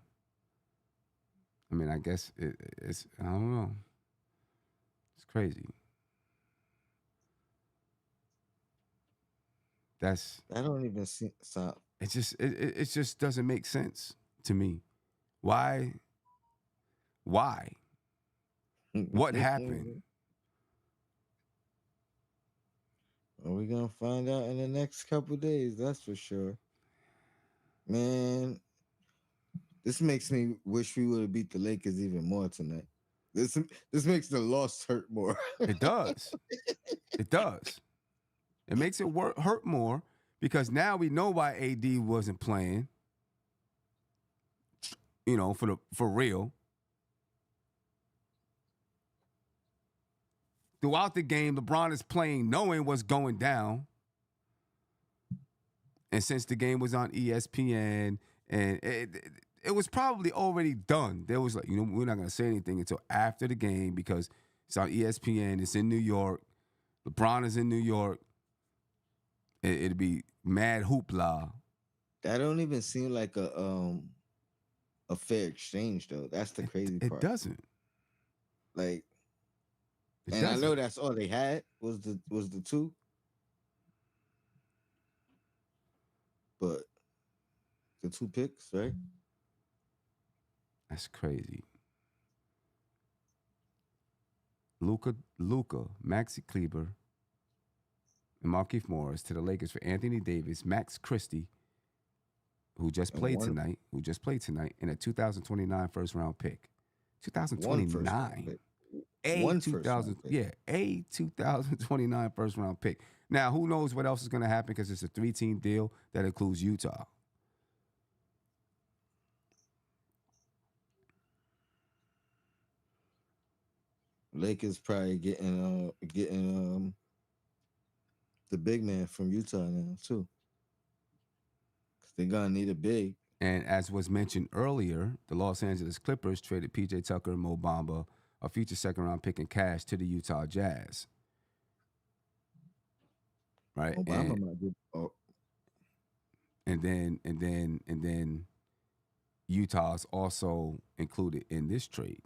I mean, I guess it's I don't know. It's crazy. I don't even see. So It just doesn't make sense to me. Why? What happened? Are we gonna find out in the next couple days? That's for sure. Man, this makes me wish we would have beat the Lakers even more tonight. This makes the loss hurt more. It does. It does. It makes it hurt more because now we know why AD wasn't playing. For real. Throughout the game, LeBron is playing knowing what's going down. And since the game was on ESPN, and it was probably already done. There was we're not going to say anything until after the game because it's on ESPN. It's in New York. LeBron is in New York. It'd be mad hoopla. That don't even seem like a fair exchange, though. That's the crazy part. It doesn't. Like, it and doesn't. I know that's all they had was the two. But the 2 picks, right? That's crazy. Luka, Maxi Kleber, and Markieff Morris to the Lakers for Anthony Davis, Max Christie, who just played tonight, and a 2029 first-round pick. 2029. A 2029 first-round pick. Now, who knows what else is going to happen because it's a 3-team deal that includes Utah. Lakers probably getting the big man from Utah now too, because they're gonna need a big. And as was mentioned earlier, the Los Angeles Clippers traded P.J. Tucker and Mo Bamba, a future second-round pick in cash, to the Utah Jazz. Right, Obama might be. Oh. And then Utah's also included in this trade.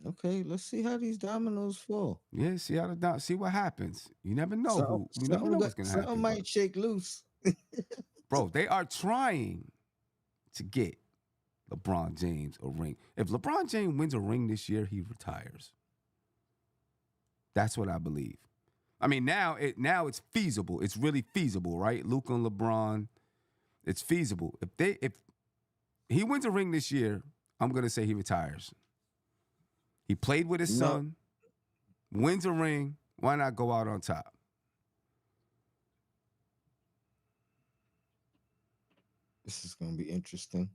Yeah, Okay, let's see how these dominoes fall. Yeah, see what happens. You never know what's gonna Something happen. might shake loose. Bro, they are trying to get LeBron James a ring. If LeBron James wins a ring this year, he retires. That's what I believe. I mean, now it's feasible. It's really feasible, right? Luka and LeBron, it's feasible. If he wins a ring this year, I'm gonna say he retires. He played with his No, son, wins a ring. Why not go out on top? this is gonna be interesting.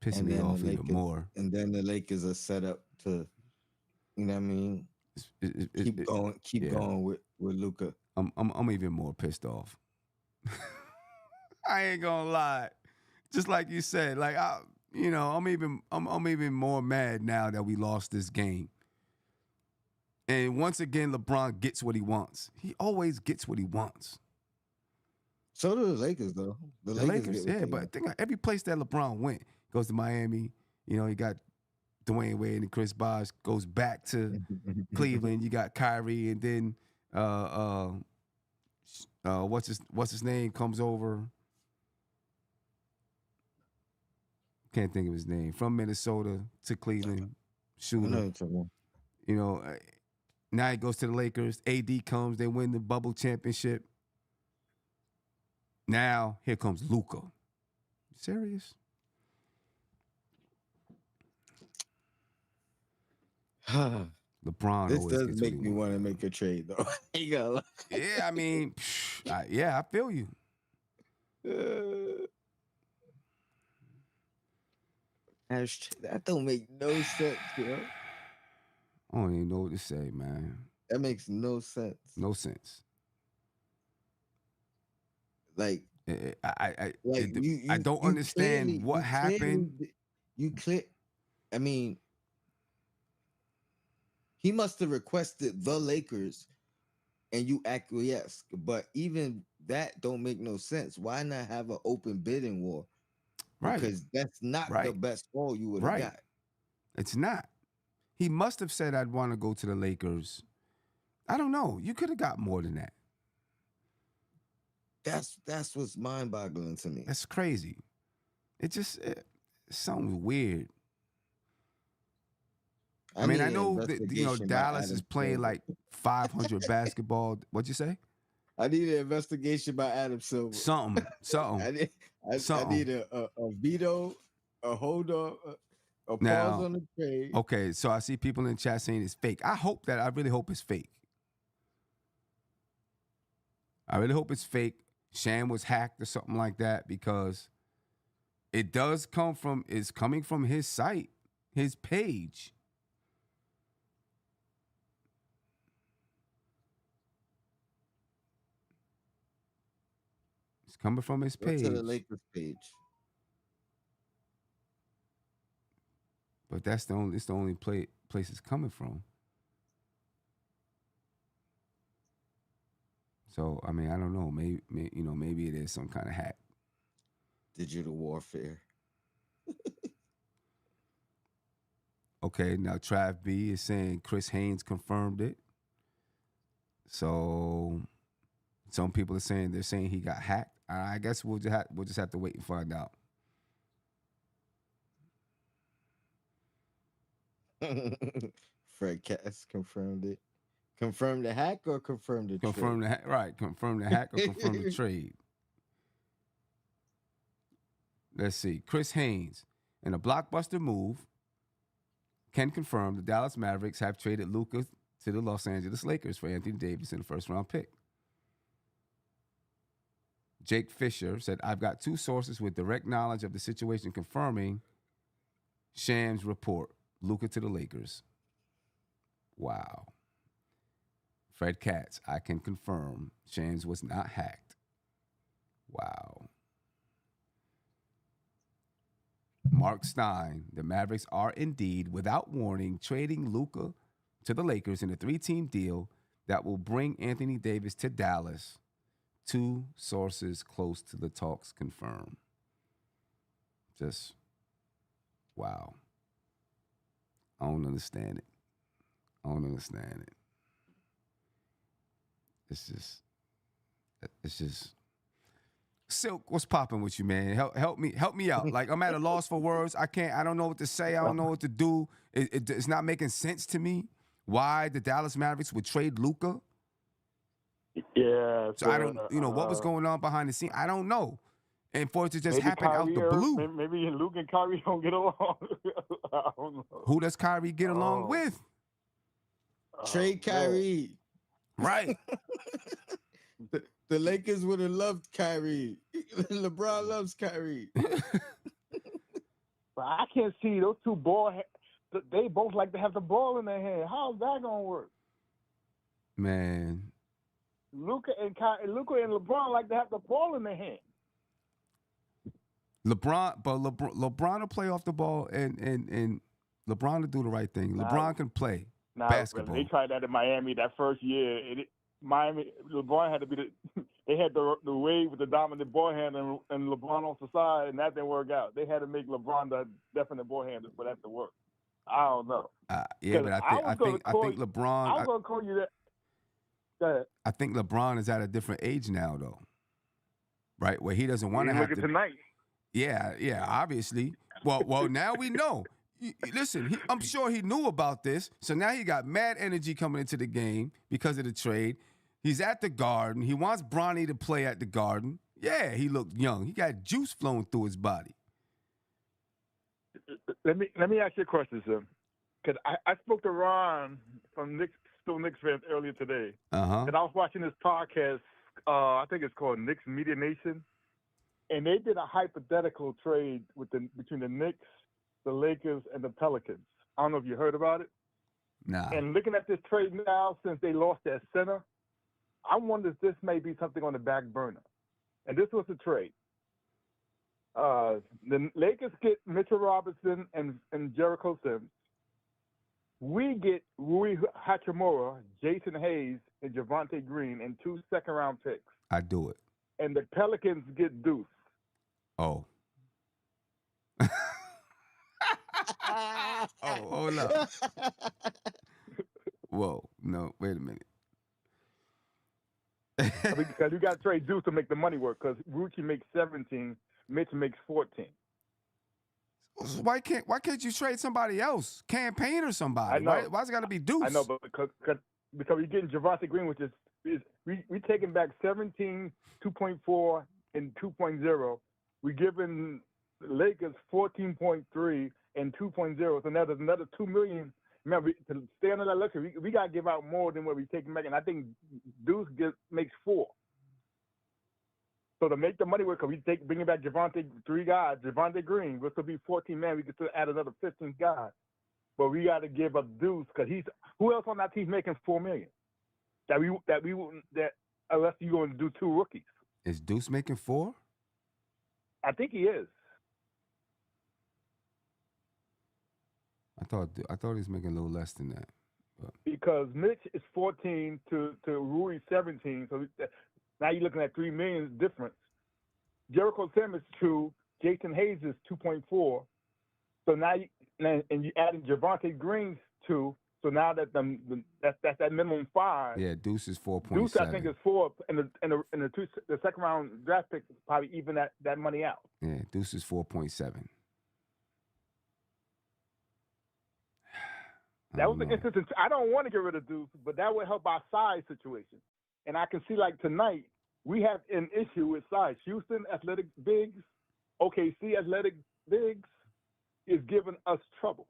It's pissing And me then off even more. the Lakers are set up to, you know what I mean? Keep yeah. going with Luka. I'm even more pissed off. I ain't gonna lie. Just like you said, like I'm even more mad now that we lost this game. And once again, LeBron gets what he wants. He always gets what he wants. So do the Lakers, though. The Lakers, get what yeah, they but want. think of every place that LeBron went, goes to Miami. You got Dwayne Wade and Chris Bosh, goes back to Cleveland. You got Kyrie, and then what's his name comes over. Can't think of his name. From Minnesota to Cleveland, I know shooter. what you're talking about. Now he goes to the Lakers. AD comes, they win the bubble championship. Now here comes Luka. Serious? LeBron This always does gets make what he me wants. want to make a trade, though. Ain't gonna lie. Yeah, I mean, I feel you. That don't make no sense, yo. I don't even know what to say, man. That makes no sense. No sense. Like, I you don't you understand what happened. I mean, he must have requested the Lakers and you acquiesced. But even that don't make no sense. Why not have an open bidding war? Right. Because that's not the Right. best haul you would have Right. got. It's not. He must have said, I'd want to go to the Lakers. I don't know. You could have got more than that. That's what's mind-boggling to me. That's crazy. It's something weird. I mean, I know that Dallas is playing like 500 basketball. What'd you say? I need an investigation by Adam Silver. Something. I need a veto, a hold on, a pause on the trade. Okay, so I see people in the chat saying it's fake. I really hope it's fake. I really hope it's fake. Sham was hacked or something like that, because it does it's coming from his site, his page. It's coming from his page. Go to the Lakers page. But it's the only place it's coming from. So I mean, I don't know. Maybe it is some kind of hack. Digital warfare. Okay, now Trav B is saying Chris Haynes confirmed it. So some people are saying he got hacked. I guess we'll just have to wait and find out. Fred Cass confirmed it. Confirm the hack or confirm the Confirm trade? confirm the hack or confirm the trade. Let's see. Chris Haynes, in a blockbuster move, can confirm the Dallas Mavericks have traded Luka to the Los Angeles Lakers for Anthony Davis in the first-round pick. Jake Fisher said, I've got two sources with direct knowledge of the situation confirming Sham's report. Luka to the Lakers. Wow. Fred Katz, I can confirm Shams was not hacked. Wow. Mark Stein, the Mavericks are indeed, without warning, trading Luka to the Lakers in a 3-team deal that will bring Anthony Davis to Dallas. Two sources close to the talks confirm. Just, wow. I don't understand it. I don't understand it. It's just Silk, what's popping with you, man? Help me out. Like, I'm at a loss for words. I don't know what to say. I don't know what to do. It's not making sense to me why the Dallas Mavericks would trade Luka. Yeah. So I don't, what was going on behind the scene? I don't know. And for it to just happen Kyrie out the blue. Maybe Luke and Kyrie don't get along. I don't know. Who does Kyrie get along with? Trade Kyrie. Right. The Lakers would have loved Kyrie. LeBron loves Kyrie. But I can't see those two they both like to have the ball in their hand. How's that gonna work? Man. Luka and LeBron like to have the ball in their hand. LeBron will play off the ball and LeBron will do the right thing. LeBron can play basketball. They tried that in Miami that first year. Miami, LeBron had to be they had the wave with the dominant ball handler and LeBron off the side, and that didn't work out. They had to make LeBron the definite ball handler for that to work. I don't know. Yeah, but I think LeBron. I was gonna call you that. Go ahead. I think LeBron is at a different age now, though. Right, where he doesn't want to have to. Tonight. Yeah, obviously. Well, now we know. Listen, I'm sure he knew about this, so now he got mad energy coming into the game because of the trade. He's at the Garden. He wants Bronny to play at the Garden. Yeah, he looked young. He got juice flowing through his body. Let me ask you a question, sir. Because I spoke to Ron from Knicks fans earlier today, and I was watching this podcast. I think it's called Knicks Media Nation, and they did a hypothetical trade between the Knicks, the Lakers, and the Pelicans. I don't know if you heard about it. Nah. And looking at this trade now, since they lost their center, I wonder if this may be something on the back burner. And this was the trade. The Lakers get Mitchell Robinson and Jericho Sims. We get Rui Hachimura, Jason Hayes, and Javonte Green, and 2 second-round picks. I do it. And the Pelicans get Deuce. Oh. Hold up. Whoa, no, wait a minute. Because you got to trade Deuce to make the money work. Because Rucci makes 17, Mitch makes 14. Why can't you trade somebody else? Campaign or somebody? I know. Why's it got to be Deuce? I know, but because we're getting Javonte Green, which is we taking back 17, 2.4, and 2.0. We're giving Lakers 14.3 and 2.0. So now there's another $2 million. Remember, to stay under that luxury, we got to give out more than what we taking back. And I think Deuce makes 4. So to make the money work, because we bringing back three guys, Javonte Green, which will be 14 man. We could still add another 15 guys. But we got to give up Deuce because who else on that team making $4 million? That unless you're going to do 2 rookies. Is Deuce making 4? I think he is. I thought he was making a little less than that. But. Because Mitch is 14 to Rui 17, so now you're looking at $3 million difference. Jericho Sims is 2, Jason Hayes is 2.4. So now you adding Javonte Green's 2. So now that that's that minimum 5. Yeah, Deuce is 4.7. Deuce I think is 4, and the second round draft pick probably even that money out. Yeah, Deuce is 4.7. That was the instance. I don't want to get rid of Deuce, but that would help our size situation. And I can see like tonight we have an issue with size. Houston athletic bigs, OKC athletic bigs is giving us trouble.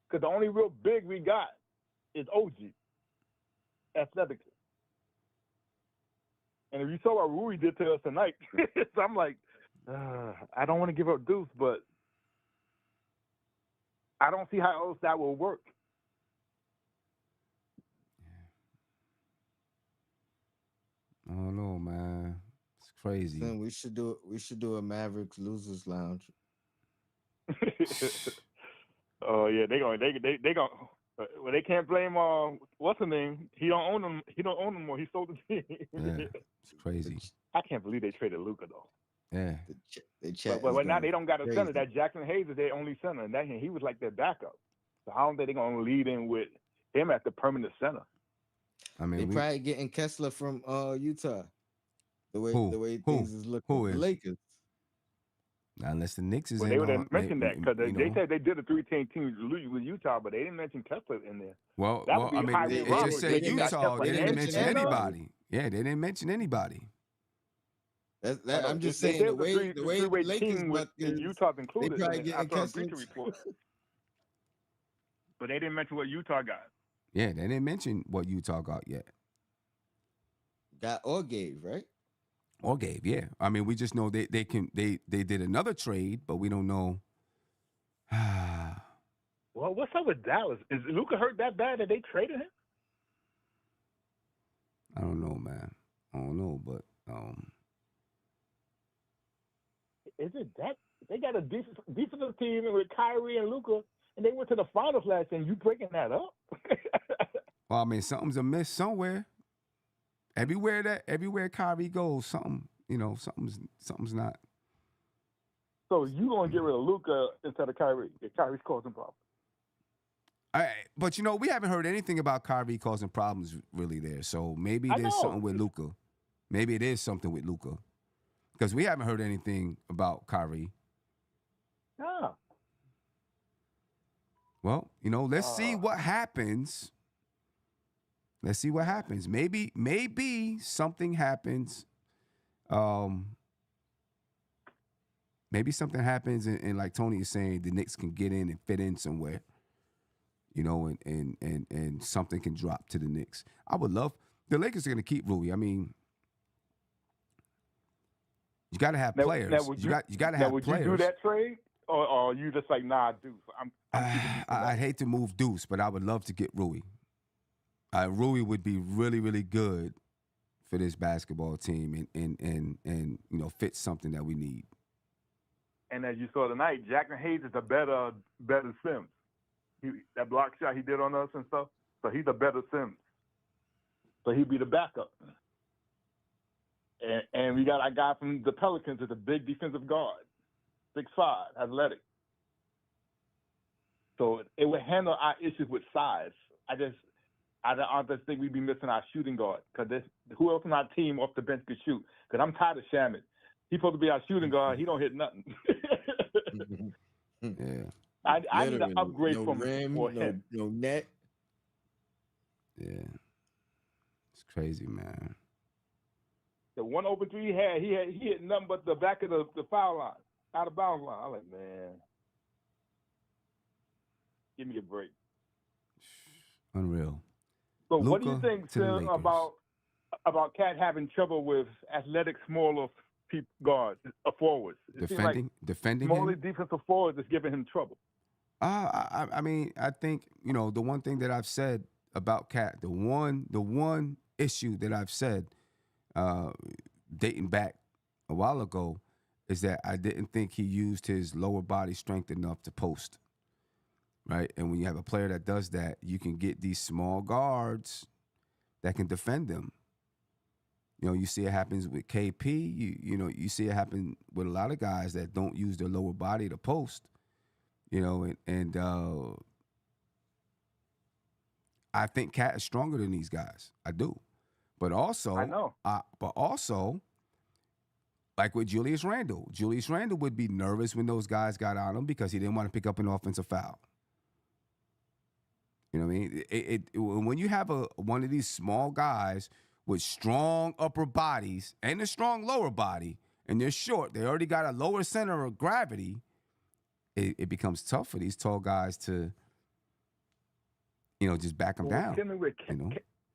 Because the only real big we got is OG, athletically. And if you saw what Rui did to us tonight, so I'm like, I don't want to give up Deuce, but I don't see how else that will work. I don't know, man. It's crazy. Then we should do a Mavericks losers lounge. Oh yeah, they going. Well, they can't blame what's the name? He don't own them. He don't own them more. He sold the team. Yeah, it's crazy. I can't believe they traded Luka though. Yeah. But now they don't got a center. That Jackson Hayes is their only center, and he was like their backup. So I don't think they're gonna lead in with him at the permanent center. I They mean, probably getting Kessler from Utah. The way who things is looking. who The is? Lakers. Unless the Knicks is Well, in they would on, have mentioned that because you they know. said they did a 3-team team with Utah, but they didn't mention Kessler in there. That would be I mean, highway it robbery. just They said just got Utah. Kessler They didn't and mention Kessler. anybody. Yeah, they didn't mention anybody. I'm just They saying said the way the three-way Lakers team with Buckets, Utah's they included probably in it. I getting saw a Kessler. Bleacher Report, but they didn't mention what Utah got. Yeah, they didn't mention what Utah got yet. Got or gave, right? Or gave, yeah. I mean, we just know they did another trade, but we don't know. Well, what's up with Dallas? Is Luka hurt that bad that they traded him? I don't know, man. I don't know, but Is it that they got a defensive team with Kyrie and Luka, and they went to the finals last year? And you breaking that up? well, I mean, something's amiss somewhere. Everywhere Kyrie goes, something's not. So you gonna get rid of Luka instead of Kyrie? If Kyrie's causing problems. But we haven't heard anything about Kyrie causing problems really there. So maybe there's something with Luka. Maybe it is something with Luka, because we haven't heard anything about Kyrie. Yeah. Well, let's see what happens. Let's see what happens. Maybe something happens. Maybe something happens, and like Tony is saying, the Knicks can get in and fit in somewhere. And something can drop to the Knicks. I would love the Lakers are going to keep Rui. I mean, you got to have players. You got to have would players. you do that trade, or are you just like, nah, Deuce? I'd hate to move Deuce, but I would love to get Rui. Rui would be really, really good for this basketball team, and fit something that we need. And as you saw tonight, Jackson Hayes is a better Sims. That block shot he did on us and stuff, so he's a better Sims. So he'd be the backup. And we got a guy from the Pelicans that's a big defensive guard, 6'5", athletic. So it would handle our issues with size. I don't think we'd be missing our shooting guard, because who else on our team off the bench could shoot? Because I'm tired of Shaman. He's supposed to be our shooting guard. He don't hit nothing. Yeah. I need an upgrade no from rim, for him. No net. Yeah. It's crazy, man. The one open three he hit nothing but the back of the foul line, out of bounds line. I'm like, man, give me a break. Unreal. So Luka what do you think, Sim, about Cat having trouble with athletic, smaller guards, forwards? Defending smaller him? defensive forwards is giving him trouble. I mean, I think, the one thing that I've said about Cat, the one issue that I've said dating back a while ago is that I didn't think he used his lower body strength enough to post, right? And when you have a player that does that, you can get these small guards that can defend them. You see it happens with KP. You see it happen with a lot of guys that don't use their lower body to post. I think Cat is stronger than these guys. I do. But also, I know. Like with Julius Randle. Julius Randle would be nervous when those guys got on him because he didn't want to pick up an offensive foul. You know what I mean? When you have one of these small guys with strong upper bodies and a strong lower body, and they're short, they already got a lower center of gravity, it becomes tough for these tall guys to, just back them down.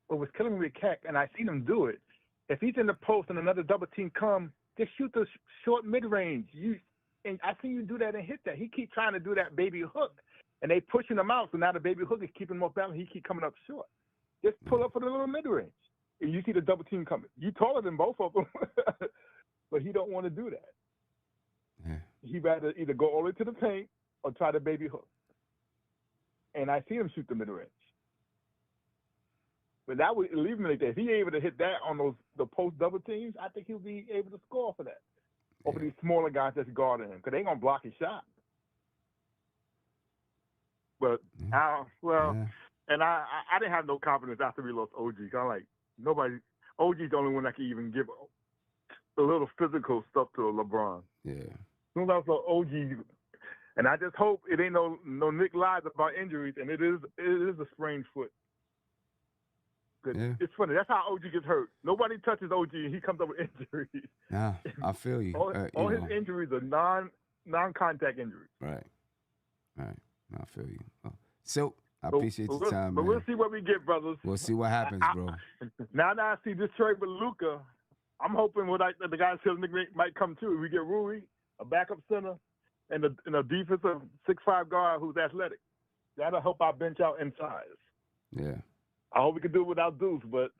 What was killing me with Keck, and I seen him do it, if he's in the post and another double team come, just shoot the short mid-range. And I seen you do that and hit that. He keep trying to do that baby hook, and they pushing him out, so now the baby hook is keeping him off balance. He keep coming up short. Just pull up for the little mid-range. And you see the double team coming. You taller than both of them, but he don't want to do that. Yeah. He rather either go all the way to the paint or try the baby hook. And I see him shoot the mid-range. But that would eliminate that. If he able to hit that on the post double teams, I think he'll be able to score for that. Over these smaller guys that's guarding him, because they ain't gonna block his shot. But Yeah. and I didn't have no confidence after we lost OG. I'm like, nobody. OG's the only one that can even give a little physical stuff to LeBron. Yeah. As soon as I saw OG, and I just hope it ain't no Nick lies about injuries, and it is a sprained foot. Yeah. It's funny. That's how OG gets hurt. Nobody touches OG, and he comes up with injuries. Yeah, I feel you. All his injuries are non-contact injuries. Right. I feel you. Silk, I appreciate your time, but man. we'll see what we get, brothers. We'll see what happens, bro. Now that I see this trade with Luka, I'm hoping the guy said might come too. We get Rui, a backup center, and a defensive 6'5" guard who's athletic. That'll help our bench out in size. Yeah. I hope we can do it without Deuce, but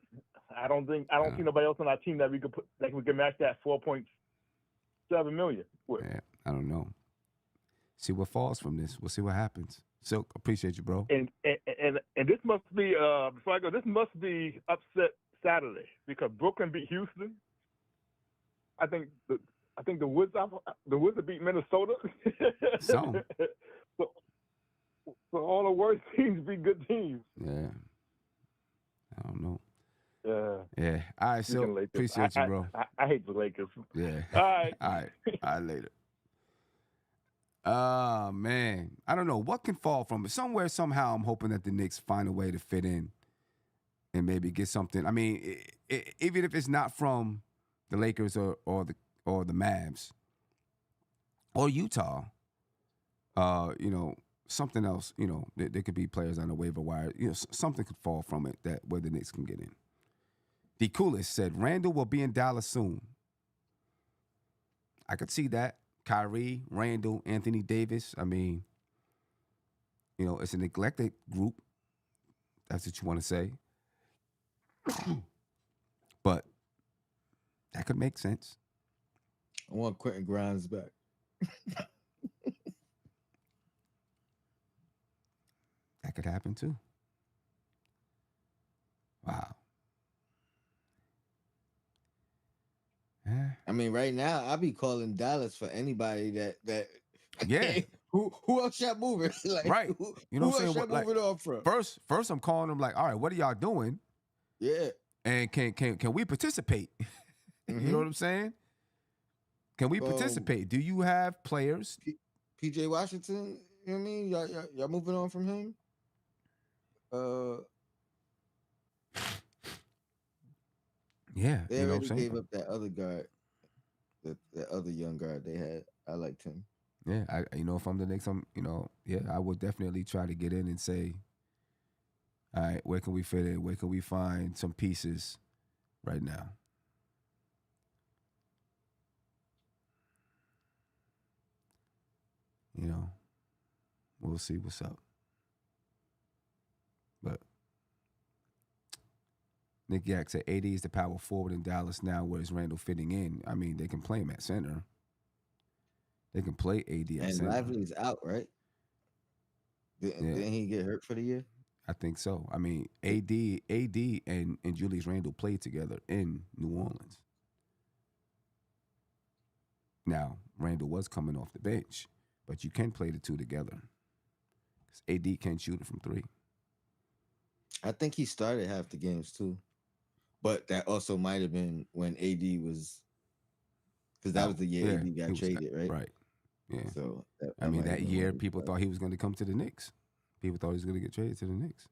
I don't see nobody else on our team that we can match that $4.7 million with. Yeah, I don't know. See what falls from this. We'll see what happens. Silk, appreciate you, bro. And this must be before I go. This must be upset Saturday because Brooklyn beat Houston. I think the Wizards beat Minnesota. So all the worst teams beat good teams. Yeah. I don't know. Yeah. All right, Silk. Appreciate you, bro. I hate the Lakers. Yeah. All right. All right, later. Man. I don't know. What can fall from it? Somewhere, somehow, I'm hoping that the Knicks find a way to fit in and maybe get something. I mean, even if it's not from the Lakers or the Mavs or Utah, something else, there could be players on the waiver wire. Something could fall from it where the Knicks can get in. The Coolest said, Randall will be in Dallas soon. I could see that. Kyrie, Randall, Anthony Davis. I mean, it's a neglected group. That's what you want to say. But that could make sense. I want Quentin Grimes back. That could happen too. Wow. Yeah. I mean, right now, I'll be calling Dallas for anybody that Yeah. who else y'all moving? Like, Right. Who You know what I'm else saying? y'all moving on from? First I'm calling them like, all right, what are y'all doing? Yeah. And can we participate? Mm-hmm. You know what I'm saying? Can we participate? Do you have players? PJ Washington, you know what I mean? Y'all moving on from him? Yeah. They you know what I'm already saying? gave up that other guard, that other young guard they had. I liked him. Yeah, if I'm the Knicks, I would definitely try to get in and say, all right, where can we fit in? Where can we find some pieces right now? We'll see what's up. But Nick Yak said AD is the power forward in Dallas now. Where's Randall fitting in? I mean, they can play him at center. They can play AD at center. And Lively's out, right? Didn't he get hurt for the year? I think so. I mean, AD and Julius Randle played together in New Orleans. Now, Randle was coming off the bench, but you can play the two together. Because AD can shoot it from three. I think he started half the games too. But that also might have been when AD was, because that was the year AD got traded, right? Right. Yeah. So that year people thought he was going to come to the Knicks. People thought he was going to get traded to the Knicks.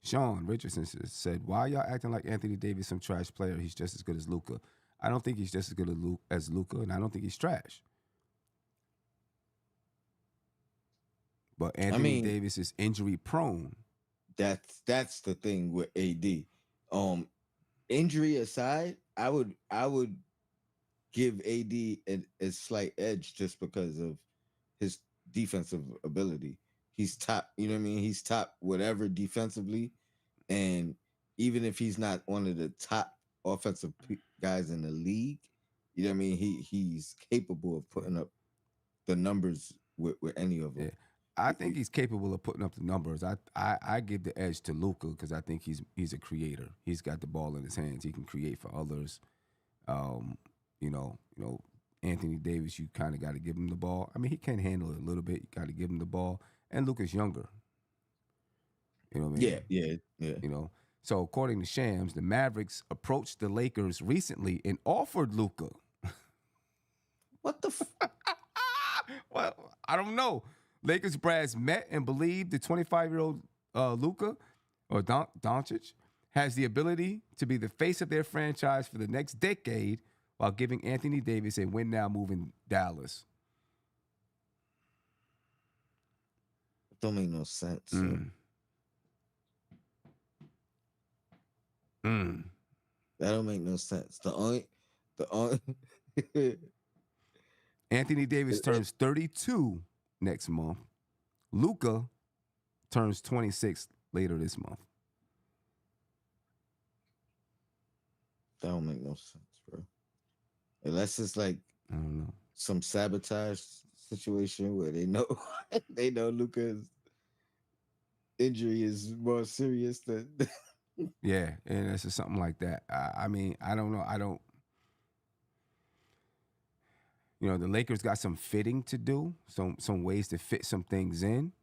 Sean Richardson said, "Why y'all acting like Anthony Davis some trash player? He's just as good as Luka." I don't think he's just as good as Luka, and I don't think he's trash. But Anthony Davis is injury prone. That's the thing with AD. Injury aside, I would give AD a slight edge just because of his defensive ability. He's top, you know what I mean? He's top whatever defensively. And even if he's not one of the top offensive guys in the league, you know what I mean? He's capable of putting up the numbers with any of them. Yeah. I think he's capable of putting up the numbers. I give the edge to Luka because I think he's a creator. He's got the ball in his hands. He can create for others. Anthony Davis, you kind of got to give him the ball. I mean, he can handle it a little bit. You got to give him the ball. And Luka's younger. You know what I mean? Yeah. You know. So according to Shams, the Mavericks approached the Lakers recently and offered Luka. What the? Well, I don't know. Lakers brass met and believed the 25-year-old Luka or Doncic has the ability to be the face of their franchise for the next decade while giving Anthony Davis a win-now move in Dallas. It don't make no sense. That don't make no sense. The only Anthony Davis turns 32 next month. Luka turns 26 later this month. that don't make no sense, bro. Unless it's like I don't know. some sabotage situation where they know Luka's injury is more serious than Yeah, and it's just something like that. I mean, I don't know. You know, the Lakers got some fitting to do, some ways to fit some things in,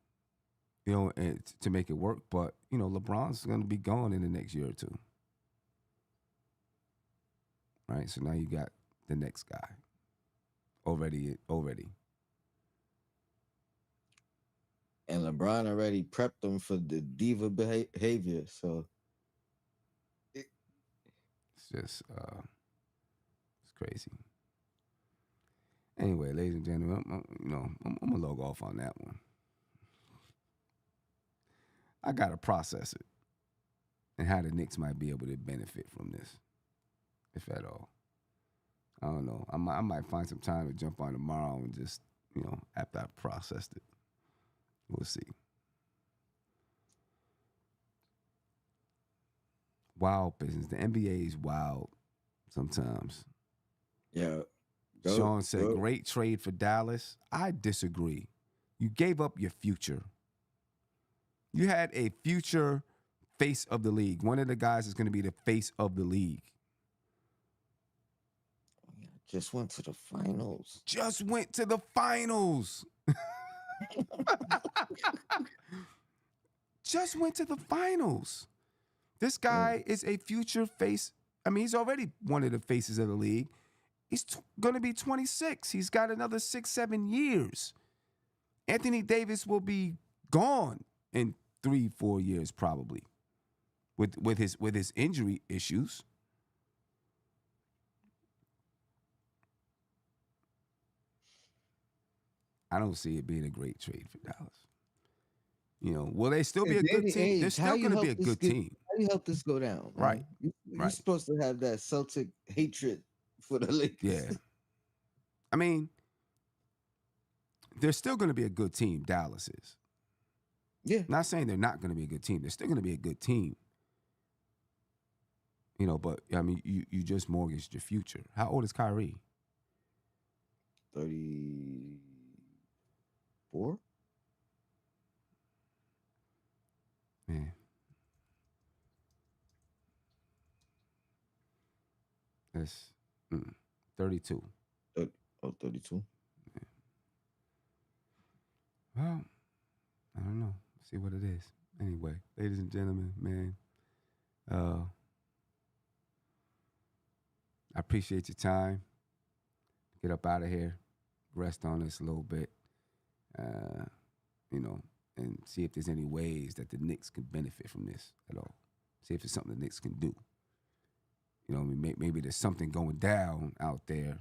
you know, and to make it work. But, you know, LeBron's going to be gone in the next year or two. Right? So now you got the next guy already. and LeBron already prepped them for the diva behavior. So It's just, it's crazy. Anyway, ladies and gentlemen, I'm going to log off on that one. I got to process it and how the Knicks might be able to benefit from this, if at all. I don't know. I might find some time to jump on tomorrow and just, you know, after I've processed it. We'll see. Wild business. The NBA is wild sometimes. yeah. Sean said, great trade for Dallas. I disagree. You gave up your future. You had a future face of the league. One of the guys is going to be the face of the league. Just went to the finals. Just went to the finals. Just went to the finals. This guy is a future face. I mean, he's already one of the faces of the league. He's going to be 26. He's got another 6-7 years. Anthony Davis will be gone in 3-4 years probably with his injury issues. I don't see it being a great trade for Dallas. You know, will they still be a good team? They're still going to be a good team. How do you help this go down? Right. You're supposed to have that Celtic hatred for the Lakers. Yeah. I mean, they're still going to be a good team, Dallas is. Yeah. Not saying they're not going to be a good team. They're still going to be a good team. You know, but, I mean, you just mortgaged your future. How old is Kyrie? 34? Man. That's 32. 32. Yeah. Well, I don't know. See what it is. Anyway, ladies and gentlemen, man, I appreciate your time. Get up out of here, rest on this a little bit, you know, and see if there's any ways that the Knicks can benefit from this at all. See if it's something the Knicks can do. You know, maybe there's something going down out there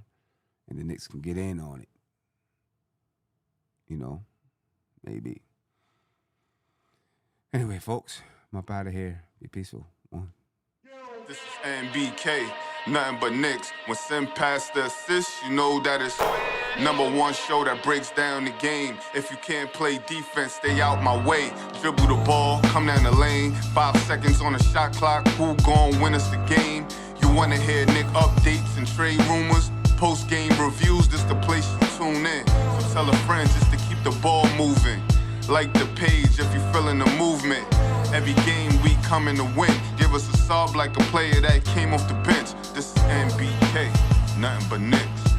and the Knicks can get in on it. You know, maybe. Anyway, folks, I'm up out of here. Be peaceful. One. This is NBK, nothing but Knicks. When Sim passed the assist, you know that it's #1 show that breaks down the game. If you can't play defense, stay out my way. Dribble the ball, come down the lane. 5 seconds on the shot clock, who gon' win us the game? You wanna hear Nick updates and trade rumors? Post-game reviews, this the place you tune in. So tell a friend just to keep the ball moving. Like the page if you feeling the movement. Every game we coming to win. Give us a sub like a player that came off the bench. This is NBK, nothing but Knicks.